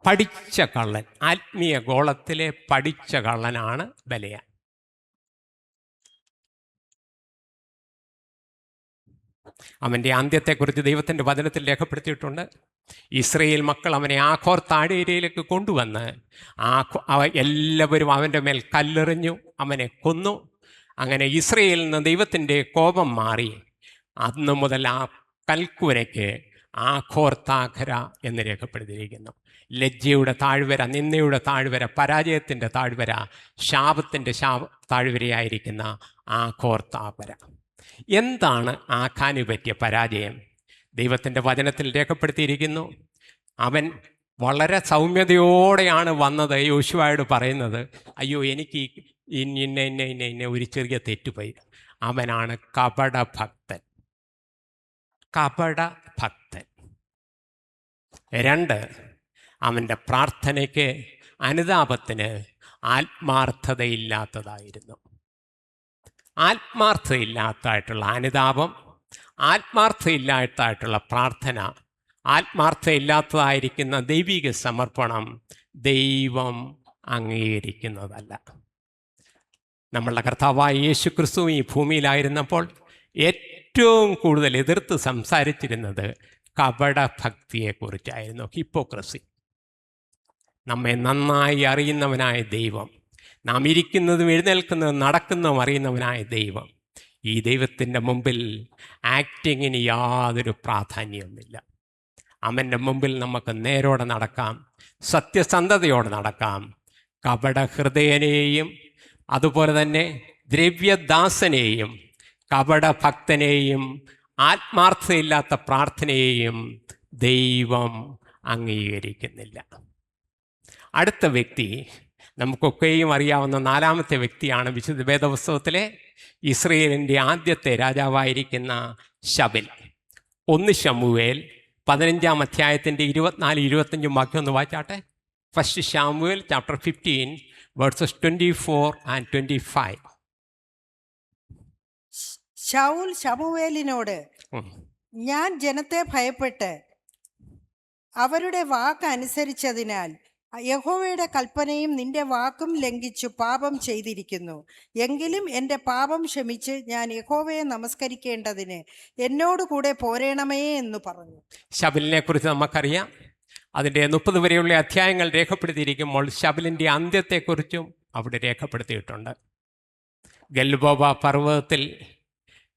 [SPEAKER 1] പഠിച്ച കള്ളൻ, ആത്മീയ ഗോളത്തിലെ പഠിച്ച കള്ളനാണ് ബലയാൻ. അവൻ്റെ അന്ത്യത്തെക്കുറിച്ച് ദൈവത്തിൻ്റെ വചനത്തിൽ രേഖപ്പെടുത്തിയിട്ടുണ്ട്. ഇസ്രയേൽ മക്കൾ അവനെ ആഖോർ താഴ്വരയിലേക്ക് കൊണ്ടുവന്ന് എല്ലാവരും അവൻ്റെ മേൽ കല്ലെറിഞ്ഞു, അവനെ കൊന്നു. അങ്ങനെ ഇസ്രയേലിൽ നിന്ന് ദൈവത്തിൻ്റെ കോപം മാറി. അന്ന് മുതൽ ആ കൽക്കുരയ്ക്ക് ആഖോർ താഖര എന്ന് രേഖപ്പെടുത്തിയിരിക്കുന്നു. ലജ്ജയുടെ താഴ്വര, നിന്ദയുടെ താഴ്വര, പരാജയത്തിൻ്റെ താഴ്വര, ശാപത്തിൻ്റെ താഴ്വരയായിരിക്കുന്ന ആഖോർ താഴ്വര. എന്താണ് ആഖാന് പറ്റിയ പരാജയം? ദൈവത്തിൻ്റെ വചനത്തിൽ രേഖപ്പെടുത്തിയിരിക്കുന്നു. അവൻ വളരെ സൗമ്യതയോടെയാണ് വന്നത്. യോശുവയോട് പറയുന്നത്, അയ്യോ എനിക്ക് ഇന്ന ഒരു ചെറിയ തെറ്റുപോയി. അവനാണ് കപടഭക്തൻ. കപടഭക്തൻ. 2, അവൻ്റെ പ്രാർത്ഥനയ്ക്ക് അനുതാപത്തിന് ആത്മാർത്ഥതയില്ലാത്തതായിരുന്നു. ആത്മാർത്ഥയില്ലാത്തതായിട്ടുള്ള അനുതാപം, ആത്മാർത്ഥയില്ലാത്തതായിട്ടുള്ള പ്രാർത്ഥന, ആത്മാർത്ഥയില്ലാത്തതായിരിക്കുന്ന ദൈവിക സമർപ്പണം ദൈവം അംഗീകരിക്കുന്നതല്ല. നമ്മളുടെ കർത്താവായ യേശു ക്രിസ്തു ഈ ഭൂമിയിലായിരുന്നപ്പോൾ ഏറ്റവും കൂടുതൽ എതിർത്ത് സംസാരിച്ചിരുന്നത് കപടഭക്തിയെക്കുറിച്ചായിരുന്നു, ഹിപ്പോക്രസി. നമ്മെ നന്നായി അറിയുന്നവനായ ദൈവം, നാം ഇരിക്കുന്നതും എഴുന്നേൽക്കുന്നതും നടക്കുന്നതും അറിയുന്നവനായ ദൈവം, ഈ ദൈവത്തിൻ്റെ മുമ്പിൽ ആക്ടിങ്ങിന് യാതൊരു പ്രാധാന്യവുമില്ല. അവൻ്റെ മുമ്പിൽ നമുക്ക് നേരോടെ നടക്കാം, സത്യസന്ധതയോടെ നടക്കാം. കപടഹൃദയനെയും അതുപോലെ തന്നെ ദ്രവ്യദാസനെയും കപടഭക്തനെയും ആത്മാർത്ഥതയില്ലാത്ത പ്രാർത്ഥനയെയും ദൈവം അംഗീകരിക്കുന്നില്ല. അടുത്ത വ്യക്തി നമുക്കൊക്കെയും അറിയാവുന്ന നാലാമത്തെ വ്യക്തിയാണ് വിശുദ്ധ വേദപുസ്തകത്തിലെ ഇസ്രയേലിൻ്റെ ആദ്യത്തെ രാജാവായിരിക്കുന്ന ശബൽ. 1 ശമൂവേൽ 15-ാം അധ്യായത്തിൻ്റെ 24-25 വാക്യം ഒന്ന് വായിച്ചാട്ടെ. 1 ശമൂവേൽ ചാപ്റ്റർ 15 വേഴ്സസ് 24 and 25.
[SPEAKER 2] ശൗൽ ശമൂവേലിനോട്, ഞാൻ ജനത്തെ ഭയപ്പെട്ട് അവരുടെ വാക്ക് അനുസരിച്ചതിനാൽ യഹോവയുടെ കൽപ്പനയും നിന്റെ വാക്കും ലംഘിച്ചു പാപം ചെയ്തിരിക്കുന്നു. എങ്കിലും എൻ്റെ പാപം ക്ഷമിച്ച് ഞാൻ യഹോവയെ നമസ്കരിക്കേണ്ടതിന് എന്നോട് കൂടെ പോരേണമേ എന്ന് പറഞ്ഞു.
[SPEAKER 1] ശബലിനെ കുറിച്ച് നമുക്കറിയാം. അതിൻ്റെ 30 വരെയുള്ള അധ്യായങ്ങൾ രേഖപ്പെടുത്തിയിരിക്കുമ്പോൾ ശബലിൻ്റെ അന്ത്യത്തെക്കുറിച്ചും അവിടെ രേഖപ്പെടുത്തിയിട്ടുണ്ട്. ഗൽബോബ പർവ്വതത്തിൽ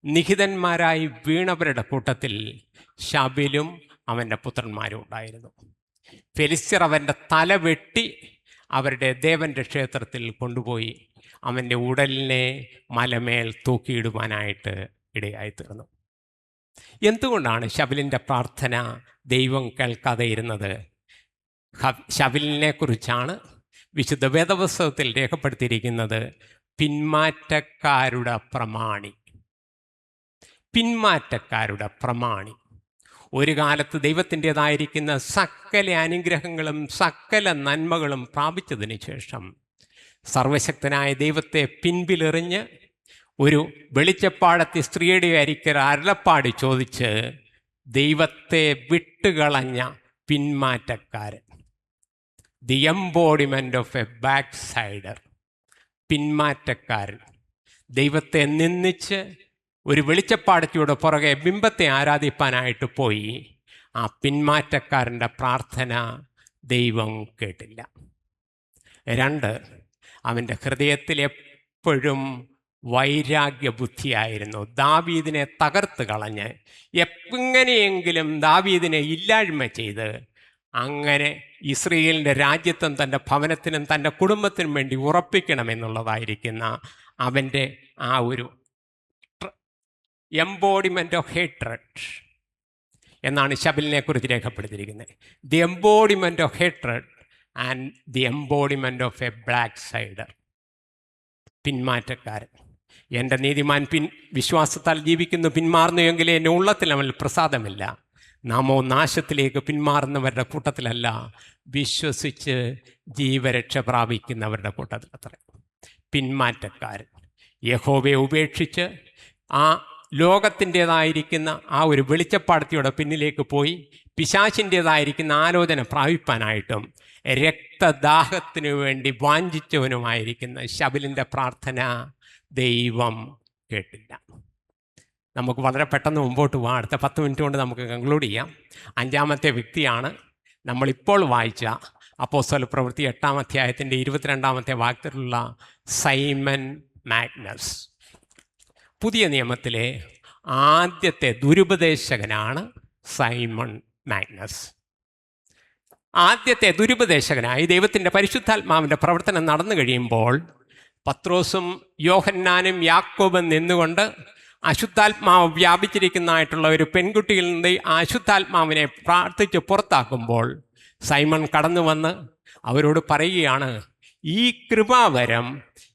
[SPEAKER 1] നിഹിതന്മാരായി വീണവരുടെ കൂട്ടത്തിൽ ശബലും അവൻ്റെ പുത്രന്മാരും ഉണ്ടായിരുന്നു. ഫെലിസ്ത്യർ അവൻ്റെ തല വെട്ടി അവരുടെ ദേവൻ്റെ ക്ഷേത്രത്തിൽ കൊണ്ടുപോയി അവൻ്റെ ഉടലിനെ മലമേൽ തൂക്കിയിടുവാനായിട്ട് ഇടയായിത്തീർന്നു. എന്തുകൊണ്ടാണ് ശബലിൻ്റെ പ്രാർത്ഥന ദൈവം കേൾക്കാതെ ഇരുന്നത്? ശബലിനെ കുറിച്ചാണ് വിശുദ്ധ വേദപുസ്തകത്തിൽ രേഖപ്പെടുത്തിയിരിക്കുന്നത്, പിന്മാറ്റക്കാരുടെ പ്രമാണി. പിന്മാറ്റക്കാരുടെ പ്രമാണി. ഒരു കാലത്ത് ദൈവത്തിൻ്റെതായിരിക്കുന്ന സകല അനുഗ്രഹങ്ങളും സകല നന്മകളും പ്രാപിച്ചതിന് ശേഷം സർവശക്തനായ ദൈവത്തെ പിൻപിലെറിഞ്ഞ് ഒരു വെളിച്ചപ്പാടത്തി സ്ത്രീയുടെ അരിക്കൽ അരുളപ്പാട് ചോദിച്ച് ദൈവത്തെ വിട്ടുകളഞ്ഞ പിന്മാറ്റക്കാരൻ. The embodiment of a backslider. പിന്മാറ്റക്കാരൻ. ദൈവത്തെ നിന്ദിച്ച് ഒരു വെളിച്ചപ്പാടത്തിയുടെ പുറകെ ബിംബത്തെ ആരാധിപ്പാനായിട്ട് പോയി. ആ പിന്മാറ്റക്കാരൻ്റെ പ്രാർത്ഥന ദൈവം കേട്ടില്ല. 2, അവൻ്റെ ഹൃദയത്തിൽ എപ്പോഴും വൈരാഗ്യ ബുദ്ധിയായിരുന്നു. ദാവീദിനെ തകർത്ത് കളഞ്ഞ് എങ്ങനെയെങ്കിലും ദാവീദിനെ ഇല്ലായ്മ ചെയ്ത് അങ്ങനെ ഇസ്രയേലിൻ്റെ രാജ്യത്വം തൻ്റെ ഭവനത്തിനും തൻ്റെ കുടുംബത്തിനും വേണ്ടി ഉറപ്പിക്കണമെന്നുള്ളതായിരിക്കുന്ന അവൻ്റെ ആ ഒരു എംബോഡിമെൻ്റ് ഓഫ് ഹേട്രഡ് എന്നാണ് ശബലിനെ കുറിച്ച് രേഖപ്പെടുത്തിയിരിക്കുന്നത്. The embodiment of hatred and the embodiment of a backslider. പിന്മാറ്റക്കാരൻ. എൻ്റെ നീതിമാൻ വിശ്വാസത്താൽ ജീവിക്കുന്നു, പിന്മാറുന്നു എങ്കിലേ എൻ്റെ ഉള്ളത്തിൽ അവൻ പ്രസാദമില്ല. നാമോ നാശത്തിലേക്ക് പിന്മാറുന്നവരുടെ കൂട്ടത്തിലല്ല, വിശ്വസിച്ച് ജീവരക്ഷ പ്രാപിക്കുന്നവരുടെ കൂട്ടത്തിൽ അത്ര. പിന്മാറ്റക്കാരൻ. യഹോവയെ ഉപേക്ഷിച്ച് ആ ലോകത്തിൻ്റേതായിരിക്കുന്ന ആ ഒരു വെളിച്ചപ്പാടത്തിയുടെ പിന്നിലേക്ക് പോയി പിശാചിൻ്റേതായിരിക്കുന്ന ആലോചന പ്രാപിപ്പാനായിട്ടും രക്തദാഹത്തിനു വേണ്ടി വാഞ്ചിച്ചവനുമായിരിക്കുന്ന ശബലിൻ്റെ പ്രാർത്ഥന ദൈവം കേട്ടില്ല. നമുക്ക് വളരെ പെട്ടെന്ന് മുമ്പോട്ട് പോകാം. അടുത്ത 10 മിനിറ്റ് കൊണ്ട് നമുക്ക് കൺക്ലൂഡ് ചെയ്യാം. 5-ാമത്തെ വ്യക്തിയാണ് നമ്മളിപ്പോൾ വായിച്ച അപ്പോസ്തല പ്രവൃത്തി 8-ാം അധ്യായത്തിൻ്റെ 22-ാമത്തെ വാക്യത്തിലുള്ള സൈമൺ മാഗ്നസ്. പുതിയ നിയമത്തിലെ ആദ്യത്തെ ദുരുപദേശകനാണ് സൈമൺ മാഗ്നസ്. ആദ്യത്തെ ദുരുപദേശകനായി ദൈവത്തിൻ്റെ പരിശുദ്ധാത്മാവിൻ്റെ പ്രവർത്തനം നടന്നു കഴിയുമ്പോൾ പത്രോസും യോഹന്നാനും യാക്കോബും നിന്നുകൊണ്ട് അശുദ്ധാത്മാവ് വ്യാപിച്ചിരിക്കുന്നതായിട്ടുള്ള ഒരു പെൺകുട്ടിയിൽ നിന്ന് ആ അശുദ്ധാത്മാവിനെ പ്രാർത്ഥിച്ച് പുറത്താക്കുമ്പോൾ സൈമൺ കടന്നു വന്ന് അവരോട് പറയുകയാണ്, ഈ കൃപാവരം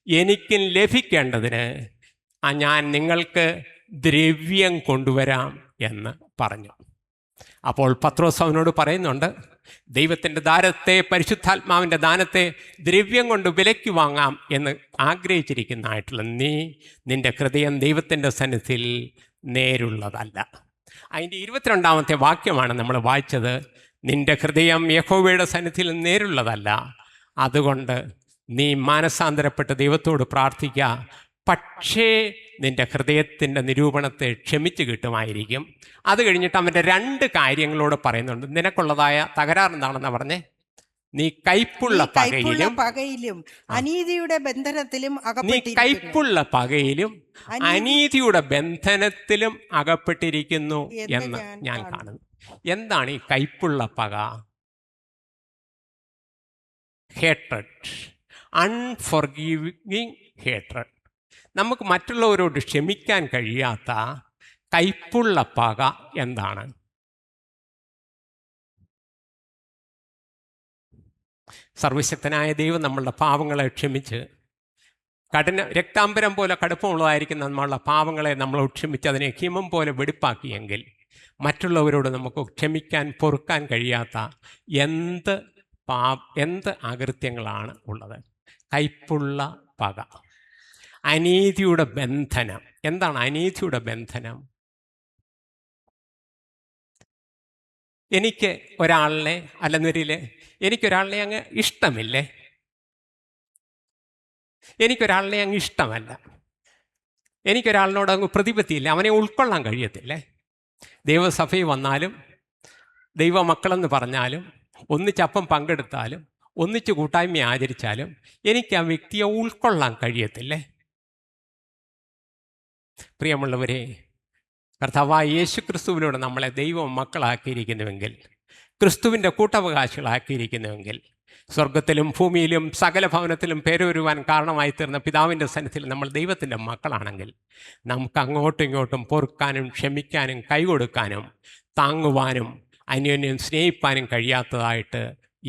[SPEAKER 1] എനിക്കും ലഭിക്കേണ്ടതിന് ഞാൻ നിങ്ങൾക്ക് ദ്രവ്യം കൊണ്ടുവരാം എന്ന് പറഞ്ഞു. അപ്പോൾ പത്രോസ് അവനോട് പറയുന്നുണ്ട്, ദൈവത്തിൻ്റെ ദാനത്തെ, പരിശുദ്ധാത്മാവിൻ്റെ ദാനത്തെ ദ്രവ്യം കൊണ്ട് വിലയ്ക്ക് വാങ്ങാം എന്ന് ആഗ്രഹിച്ചിരിക്കുന്നതായിട്ടുള്ള നിൻ്റെ ഹൃദയം ദൈവത്തിൻ്റെ സന്നിധിയിൽ നേരുള്ളതല്ല. അതിൻ്റെ 22-ാമത്തെ വാക്യമാണ് നമ്മൾ വായിച്ചത്. നിൻ്റെ ഹൃദയം യഹോവയുടെ സന്നിധിയിൽ നേരുള്ളതല്ല, അതുകൊണ്ട് നീ മാനസാന്തരപ്പെട്ട് ദൈവത്തോട് പ്രാർത്ഥിക്കുക, പക്ഷേ നിൻ്റെ ഹൃദയത്തിൻ്റെ നിരൂപണത്തെ ക്ഷമിച്ച് കിട്ടുമായിരിക്കും. അത് കഴിഞ്ഞിട്ട് അവൻ്റെ 2 കാര്യങ്ങളോട് പറയുന്നുണ്ട്. നിനക്കുള്ളതായ തകരാർ എന്താണെന്ന് പറഞ്ഞേ? നീ കൈപ്പുള്ള
[SPEAKER 2] നീ കൈപ്പുള്ള
[SPEAKER 1] പകയിലും
[SPEAKER 2] പകയിലും അനീതിയുടെ ബന്ധനത്തിലും
[SPEAKER 1] നീ
[SPEAKER 2] അകപ്പെട്ടിരിക്കുന്നു.
[SPEAKER 1] കൈപ്പുള്ള പകയിലും അനീതിയുടെ ബന്ധനത്തിലും അകപ്പെട്ടിരിക്കുന്നു
[SPEAKER 2] എന്ന്
[SPEAKER 1] എന്ന്
[SPEAKER 2] ഞാൻ
[SPEAKER 1] ഞാൻ
[SPEAKER 2] കാണുന്നു.
[SPEAKER 1] കാണുന്നു. എന്താണ് ഈ കൈപ്പുള്ള പക? Hatred, unforgiving hatred. നമുക്ക് മറ്റുള്ളവരോട് ക്ഷമിക്കാൻ കഴിയാത്ത കൈപ്പുള്ള പക എന്താണ്? സർവശക്തനായ ദൈവം നമ്മളുടെ പാവങ്ങളെ ക്ഷമിച്ച്, രക്താംബരം പോലെ കടുപ്പമുള്ളതായിരിക്കുന്ന നമ്മളുടെ പാവങ്ങളെ നമ്മൾ ക്ഷമിച്ച് അതിനെ ഹിമം പോലെ വെടിപ്പാക്കിയെങ്കിൽ മറ്റുള്ളവരോട് നമുക്ക് ക്ഷമിക്കാൻ, പൊറുക്കാൻ കഴിയാത്ത എന്ത് അകൃത്യങ്ങളാണ് ഉള്ളത്? കൈപ്പുള്ള പക, അനീതിയുടെ ബന്ധനം. എന്താണ് അനീതിയുടെ ബന്ധനം? എനിക്ക് ഒരാളിനെ എനിക്കൊരാളിനെ അങ്ങ് ഇഷ്ടമില്ലേ? എനിക്കൊരാളിനെ അങ്ങ് ഇഷ്ടമല്ല, എനിക്കൊരാളിനോട് അങ്ങ് പ്രതിപത്തിയില്ല, അവനെ ഉൾക്കൊള്ളാൻ കഴിയത്തില്ലേ? ദൈവസഭയിൽ വന്നാലും ദൈവമക്കളെന്ന് പറഞ്ഞാലും ഒന്നിച്ചപ്പം പങ്കെടുത്താലും ഒന്നിച്ച് കൂട്ടായ്മ ആചരിച്ചാലും എനിക്ക് ആ വ്യക്തിയെ ഉൾക്കൊള്ളാൻ കഴിയത്തില്ലേ? പ്രിയമുള്ളവരെ, കർത്താവായ യേശു ക്രിസ്തുവിലൂടെ നമ്മളെ ദൈവം മക്കളാക്കിയിരിക്കുന്നുവെങ്കിൽ, ക്രിസ്തുവിൻ്റെ കൂട്ടവകാശികളാക്കിയിരിക്കുന്നുവെങ്കിൽ, സ്വർഗത്തിലും ഭൂമിയിലും സകല ഭവനത്തിലും പേരൊരുവാൻ കാരണമായി തീർന്ന പിതാവിൻ്റെ സന്നിധിയിൽ നമ്മൾ ദൈവത്തിൻ്റെ മക്കളാണെങ്കിൽ നമുക്ക് അങ്ങോട്ടും ഇങ്ങോട്ടും പൊറുക്കാനും ക്ഷമിക്കാനും കൈകൊടുക്കാനും താങ്ങുവാനും അന്യോന്യം സ്നേഹിപ്പാനും കഴിയാത്തതായിട്ട്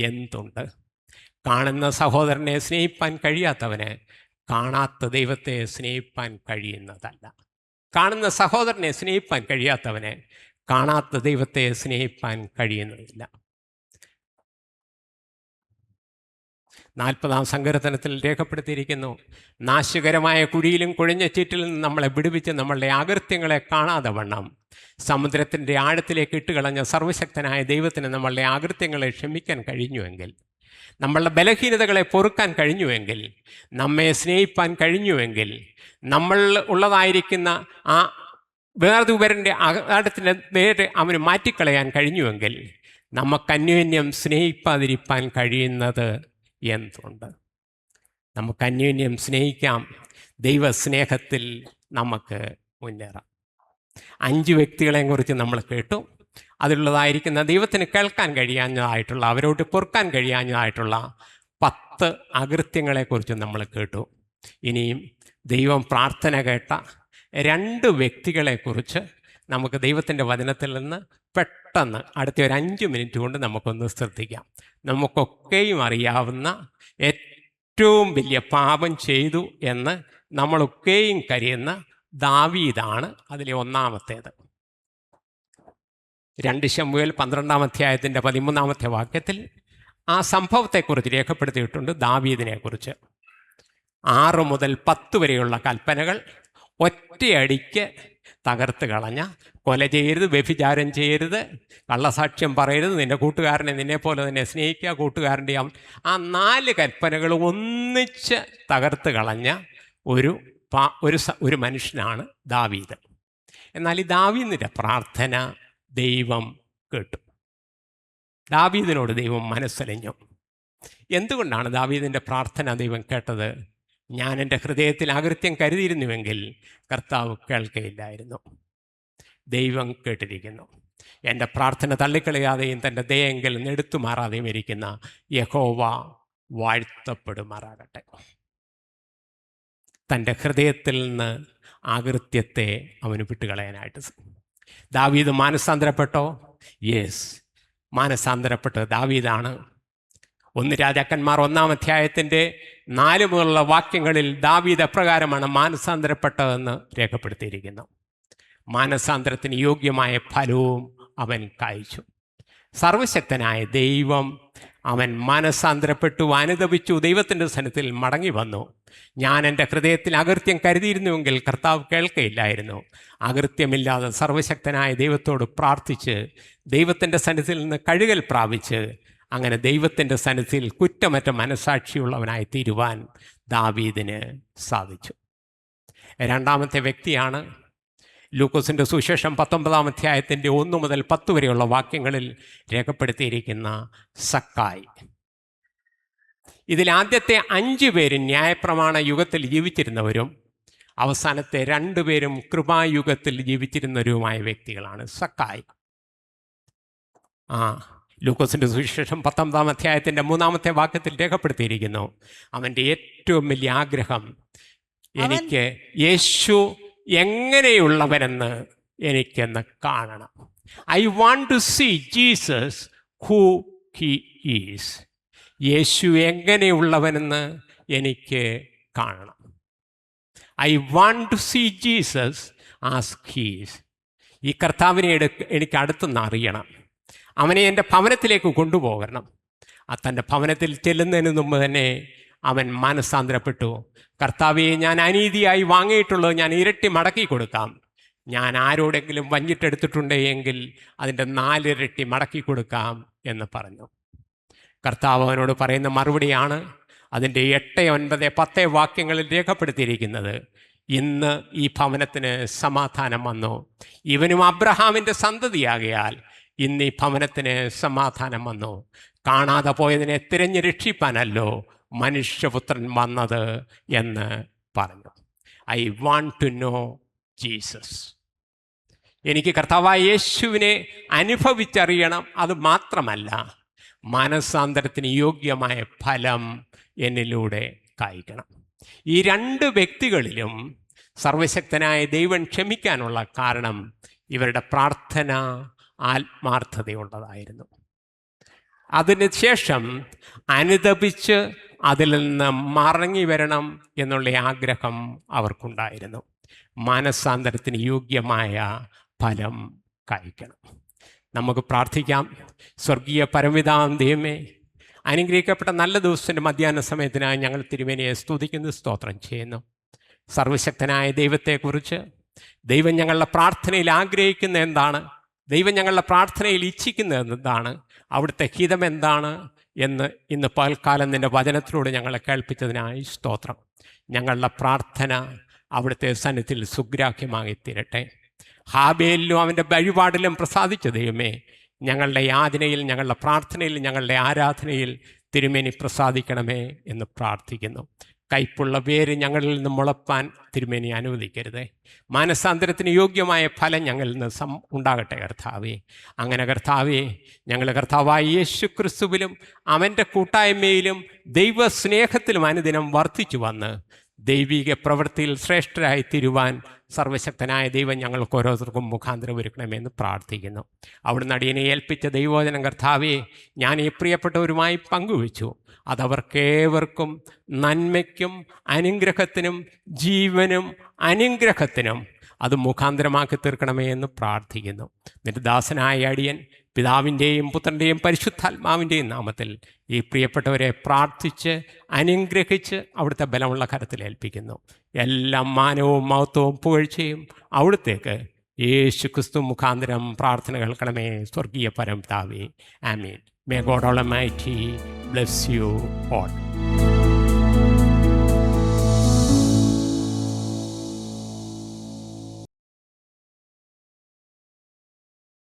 [SPEAKER 1] എന്തുണ്ട്? കാണുന്ന സഹോദരനെ സ്നേഹിപ്പാൻ കഴിയാത്തവന് കാണാത്ത ദൈവത്തെ സ്നേഹിപ്പാൻ കഴിയുന്നതല്ല. കാണുന്ന സഹോദരനെ സ്നേഹിപ്പാൻ കഴിയാത്തവന് കാണാത്ത ദൈവത്തെ സ്നേഹിപ്പാൻ കഴിയുന്നതില്ല. 40-ാം സങ്കീർത്തനത്തിൽ രേഖപ്പെടുത്തിയിരിക്കുന്നു, നാശകരമായ കുഴിയിലും കുഴഞ്ഞ ചീറ്റിൽ നിന്ന് നമ്മളെ വിടുവിച്ച് നമ്മളുടെ അകൃത്യങ്ങളെ കാണാതെ വണ്ണം സമുദ്രത്തിൻ്റെ ആഴത്തിലേക്ക് ഇട്ടുകളഞ്ഞ സർവശക്തനായ ദൈവത്തിന് നമ്മളുടെ അകൃത്യങ്ങളെ ക്ഷമിക്കാൻ കഴിഞ്ഞുവെങ്കിൽ, നമ്മളുടെ ബലഹീനതകളെ പൊറുക്കാൻ കഴിഞ്ഞുവെങ്കിൽ, നമ്മെ സ്നേഹിപ്പാൻ കഴിഞ്ഞുവെങ്കിൽ, നമ്മൾ ഉള്ളതായിരിക്കുന്ന ആ വേർതുവരൻ്റെ അകടത്തിൻ്റെ നേരെ അവന് മാറ്റിക്കളയാൻ കഴിഞ്ഞുവെങ്കിൽ നമുക്ക് അന്യോന്യം സ്നേഹിപ്പാതിരിപ്പാൻ കഴിയുന്നത് എന്തുണ്ട്? നമുക്ക് അന്യോന്യം സ്നേഹിക്കാം, ദൈവസ്നേഹത്തിൽ നമുക്ക് മുന്നേറാം. 5 വ്യക്തികളെയും കുറിച്ച് നമ്മൾ കേട്ടു. അതിലുള്ളതായിരിക്കുന്ന ദൈവത്തിന് കേൾക്കാൻ കഴിയാഞ്ഞതായിട്ടുള്ള, അവരോട് പൊറുക്കാൻ കഴിയാഞ്ഞതായിട്ടുള്ള 10 അകൃത്യങ്ങളെക്കുറിച്ച് നമ്മൾ കേട്ടു. ഇനിയും ദൈവം പ്രാർത്ഥന കേട്ട 2 വ്യക്തികളെക്കുറിച്ച് നമുക്ക് ദൈവത്തിൻ്റെ വചനത്തിൽ നിന്ന് പെട്ടെന്ന് അടുത്ത ഒരു 5 മിനിറ്റ് കൊണ്ട് നമുക്കൊന്ന് ശ്രദ്ധിക്കാം. നമുക്കൊക്കെയും അറിയാവുന്ന ഏറ്റവും വലിയ പാപം ചെയ്തു എന്ന് നമ്മളൊക്കെയും കരുതുന്ന ദാവീദാണ് അതിലെ ഒന്നാമത്തേത്. 2 ശമൂവേൽ 12-ാം അധ്യായത്തിൻ്റെ 13-ാമത്തെ വാക്യത്തിൽ ആ സംഭവത്തെക്കുറിച്ച് രേഖപ്പെടുത്തിയിട്ടുണ്ട്. ദാവീദിനെക്കുറിച്ച് 6 മുതൽ 10 വരെയുള്ള കൽപ്പനകൾ ഒറ്റയടിക്ക് തകർത്ത് കളഞ്ഞ, കൊല ചെയ്യരുത്, വ്യഭിചാരം ചെയ്യരുത്, കള്ളസാക്ഷ്യം പറയരുത്, നിൻ്റെ കൂട്ടുകാരനെ നിന്നെപ്പോലെ തന്നെ സ്നേഹിക്കുക, കൂട്ടുകാരൻ്റെ ആ 4 കൽപ്പനകൾ ഒന്നിച്ച് തകർത്ത് കളഞ്ഞ ഒരു മനുഷ്യനാണ് ദാവീദ്. എന്നാൽ ഈ ദാവീദിൻ്റെ പ്രാർത്ഥന ദൈവം കേട്ടു. ദാവീദിനോട് ദൈവം മനസ്സലിഞ്ഞു. എന്തുകൊണ്ടാണ് ദാവീദിൻ്റെ പ്രാർത്ഥന ദൈവം കേട്ടത്? ഞാൻ എൻ്റെ ഹൃദയത്തിൽ അകൃത്യം കരുതിയിരുന്നുവെങ്കിൽ കർത്താവ് കേൾക്കയില്ലായിരുന്നു. ദൈവം കേട്ടിരിക്കുന്നു. എൻ്റെ പ്രാർത്ഥന തള്ളിക്കളയാതെയും തൻ്റെ ദയെങ്കിൽ നെടുത്തു മാറാതെയും ഇരിക്കുന്ന യഹോവ വാഴ്ത്തപ്പെടുമാറാകട്ടെ. തൻ്റെ ഹൃദയത്തിൽ നിന്ന് അകൃത്യത്തെ അവന് വിട്ടുകളയാനായിട്ട് ദാവീദ് മാനസാന്തരപ്പെട്ടോ? യെസ്, മാനസാന്തരപ്പെട്ട് ദാവീദാണ്. 1 രാജാക്കന്മാർ 1-ാം അധ്യായത്തിൻ്റെ 4 മുതലുള്ള വാക്യങ്ങളിൽ ദാവീദ് എപ്രകാരമാണ് മാനസാന്തരപ്പെട്ടതെന്ന് രേഖപ്പെടുത്തിയിരിക്കുന്നു. മാനസാന്തരത്തിന് യോഗ്യമായ ഫലവും അവൻ കായ്ച്ചു. സർവശക്തനായ ദൈവം അവൻ മാനസാന്തരപ്പെട്ടു, അനുതപിച്ചു, ദൈവത്തിൻ്റെ സന്നിധിയിൽ മടങ്ങി വന്നു. ഞാൻ എൻ്റെ ഹൃദയത്തിൽ അകൃത്യം കരുതിയിരുന്നുവെങ്കിൽ കർത്താവ് കേൾക്കയില്ലായിരുന്നു. അകൃത്യമില്ലാതെ സർവശക്തനായ ദൈവത്തോട് പ്രാർത്ഥിച്ച് ദൈവത്തിൻ്റെ സന്നിധിയിൽ നിന്ന് കഴുകൽ പ്രാപിച്ച് അങ്ങനെ ദൈവത്തിൻ്റെ സന്നിധിയിൽ കുറ്റമറ്റ മനസാക്ഷിയുള്ളവനായി തീരുവാൻ ദാവീദിന് സാധിച്ചു. 2-ാമത്തെ വ്യക്തിയാണ് ലൂക്കോസിൻ്റെ സുവിശേഷം 19-ാം അധ്യായത്തിൻ്റെ 1 മുതൽ 10 വരെയുള്ള വാക്യങ്ങളിൽ രേഖപ്പെടുത്തിയിരിക്കുന്ന സക്കായി. ഇതിൽ ആദ്യത്തെ 5 പേരും ന്യായപ്രമാണ യുഗത്തിൽ ജീവിച്ചിരുന്നവരും അവസാനത്തെ 2 പേരും കൃപായുഗത്തിൽ ജീവിച്ചിരുന്നവരുമായ വ്യക്തികളാണ്. സക്കായി, ലൂക്കോസിൻ്റെ സുവിശേഷം 19-ാം അധ്യായത്തിൻ്റെ 3-ാമത്തെ വാക്യത്തിൽ രേഖപ്പെടുത്തിയിരിക്കുന്നു, അവൻ്റെ ഏറ്റവും വലിയ ആഗ്രഹം എനിക്ക് യേശു എങ്ങനെയുള്ളവനെന്ന് എനിക്കെന്ന് കാണണം. I want to see Jesus who he is. യേശു എങ്ങനെയുള്ളവനെന്ന് എനിക്ക് കാണണം. I want to see Jesus as he's. ഈ കർത്താവിനെ എനിക്ക് അടുത്തുനിന്ന് അറിയണം. അവനെ എൻ്റെ ഭവനത്തിലേക്ക് കൊണ്ടുപോകണം. തൻ്റെ ഭവനത്തിൽ ചെല്ലുന്നതിന് മുമ്പ് തന്നെ അവൻ മനസ്സാന്തരപ്പെട്ടു. കർത്താവെ, ഞാൻ അനീതിയായി വാങ്ങിയിട്ടുള്ളത് ഞാൻ ഇരട്ടി മടക്കി കൊടുക്കാം. ഞാൻ ആരോടെങ്കിലും വഞ്ചിട്ടെടുത്തിട്ടുണ്ടെങ്കിൽ അതിൻ്റെ 4 ഇരട്ടി മടക്കി കൊടുക്കാം എന്ന് പറഞ്ഞു. കർത്താവ് അവനോട് പറയുന്ന മറുപടിയാണ് അതിൻ്റെ 8, 9, 10 വാക്യങ്ങളിൽ രേഖപ്പെടുത്തിയിരിക്കുന്നത്. ഇന്ന് ഈ ഭവനത്തിന് സമാധാനം വന്നു. ഇവനും അബ്രഹാമിൻ്റെ സന്തതിയാകയാൽ ഇന്ന് ഈ ഭവനത്തിന് സമാധാനം വന്നു. കാണാതെ പോയതിനെ തിരഞ്ഞു രക്ഷിപ്പാനല്ലോ മനുഷ്യപുത്രൻ വന്നത് എന്ന് പറഞ്ഞു. I want to know Jesus. എനിക്ക് കർത്താവായ യേശുവിനെ അനുഭവിച്ചറിയണം. അത് മാത്രമല്ല, മനസ്സാന്തരത്തിന് യോഗ്യമായ ഫലം എന്നിലൂടെ കായ്ക്കണം. ഈ 2 വ്യക്തികളിലും സർവശക്തനായ ദൈവം ക്ഷമിക്കാനുള്ള കാരണം ഇവരുടെ പ്രാർത്ഥന ആത്മാർത്ഥതയുള്ളതായിരുന്നു. അതിനുശേഷം അനുതപിച്ച് അതിൽ നിന്ന് മടങ്ങി വരണം എന്നുള്ള ആഗ്രഹം അവർക്കുണ്ടായിരുന്നു. മനസ്സാന്തരത്തിന് യോഗ്യമായ ഫലം കായ്ക്കണം. നമുക്ക് പ്രാർത്ഥിക്കാം. സ്വർഗീയ പരമപിതാവാം ദൈവമേ, അനുഗ്രഹിക്കപ്പെട്ട നല്ല ദിവസത്തിൻ്റെ മധ്യാഹ്ന സമയത്തിനായി ഞങ്ങൾ തിരുമേനിയെ സ്തുതിക്കുന്നു, സ്തോത്രം ചെയ്യുന്നു. സർവശക്തനായ ദൈവത്തെക്കുറിച്ച് ദൈവം ഞങ്ങളുടെ പ്രാർത്ഥനയിൽ ആഗ്രഹിക്കുന്ന എന്താണ്, ദൈവം ഞങ്ങളുടെ പ്രാർത്ഥനയിൽ ഇച്ഛിക്കുന്നത് എന്താണ്, അവിടുത്തെ ഹിതം എന്താണ് എന്ന് ഇന്ന് പകൽക്കാലം നിൻ്റെ വചനത്തിലൂടെ ഞങ്ങളെ കേൾപ്പിച്ചതിനായി സ്തോത്രം. ഞങ്ങളുടെ പ്രാർത്ഥന അവിടുത്തെ സന്നിധിയിൽ സുഗ്രാഹ്യമായി തീരട്ടെ. ഹാബേലിലും അവൻ്റെ വഴിപാടിലും പ്രസാദിച്ച ദൈവമേ, ഞങ്ങളുടെ യാതനയിൽ, ഞങ്ങളുടെ പ്രാർത്ഥനയിൽ, ഞങ്ങളുടെ ആരാധനയിൽ തിരുമേനി പ്രസാദിക്കണമേ എന്ന് പ്രാർത്ഥിക്കുന്നു. കയ്പുള്ള വേര് ഞങ്ങളിൽ നിന്ന് മുളപ്പാൻ തിരുമേനി അനുവദിക്കരുതേ. മാനസാന്തരത്തിന് യോഗ്യമായ ഫലം ഞങ്ങളിൽ നിന്ന് ഉണ്ടാകട്ടെ കർത്താവേ. അങ്ങനെ കർത്താവേ, ഞങ്ങൾ കർത്താവായ യേശു ക്രിസ്തുവിലും അവൻ്റെ കൂട്ടായ്മയിലും ദൈവസ്നേഹത്തിലും അനുദിനം വർദ്ധിച്ചു വന്ന് ദൈവിക പ്രവൃത്തിയിൽ ശ്രേഷ്ഠരായി തീരുവാൻ സർവശക്തനായ ദൈവം ഞങ്ങൾക്ക് ഓരോരുത്തർക്കും മുഖാന്തരം ഒരുക്കണമെന്ന് പ്രാർത്ഥിക്കുന്നു. അവിടുന്ന് അടിയനെ ഏൽപ്പിച്ച ദൈവവചനം കർത്താവെ ഞാൻ ഈ പ്രിയപ്പെട്ടവരുമായി പങ്കുവച്ചു. അതവർക്കേവർക്കും നന്മയ്ക്കും അനുഗ്രഹത്തിനും ജീവനും അനുഗ്രഹത്തിനും അത് മുഖാന്തരമാക്കി തീർക്കണമേ എന്ന് പ്രാർത്ഥിക്കുന്നു. നിന്റെ ദാസനായ അടിയൻ പിതാവിൻ്റെയും പുത്രൻ്റെയും പരിശുദ്ധാത്മാവിൻ്റെയും നാമത്തിൽ ഈ പ്രിയപ്പെട്ടവരെ പ്രാർത്ഥിച്ച് അനുഗ്രഹിച്ച് അവിടുത്തെ ബലമുള്ള കരത്തിൽ ഏൽപ്പിക്കുന്നു. എല്ലാം മാനവും മഹത്വവും പുകഴ്ചയും അവിടുത്തേക്ക് യേശു ക്രിസ്തു മുഖാന്തരം പ്രാർത്ഥന കേൾക്കണമേ സ്വർഗീയ പരംപിതാവേ. ആമീൻ. May God Almighty bless you all.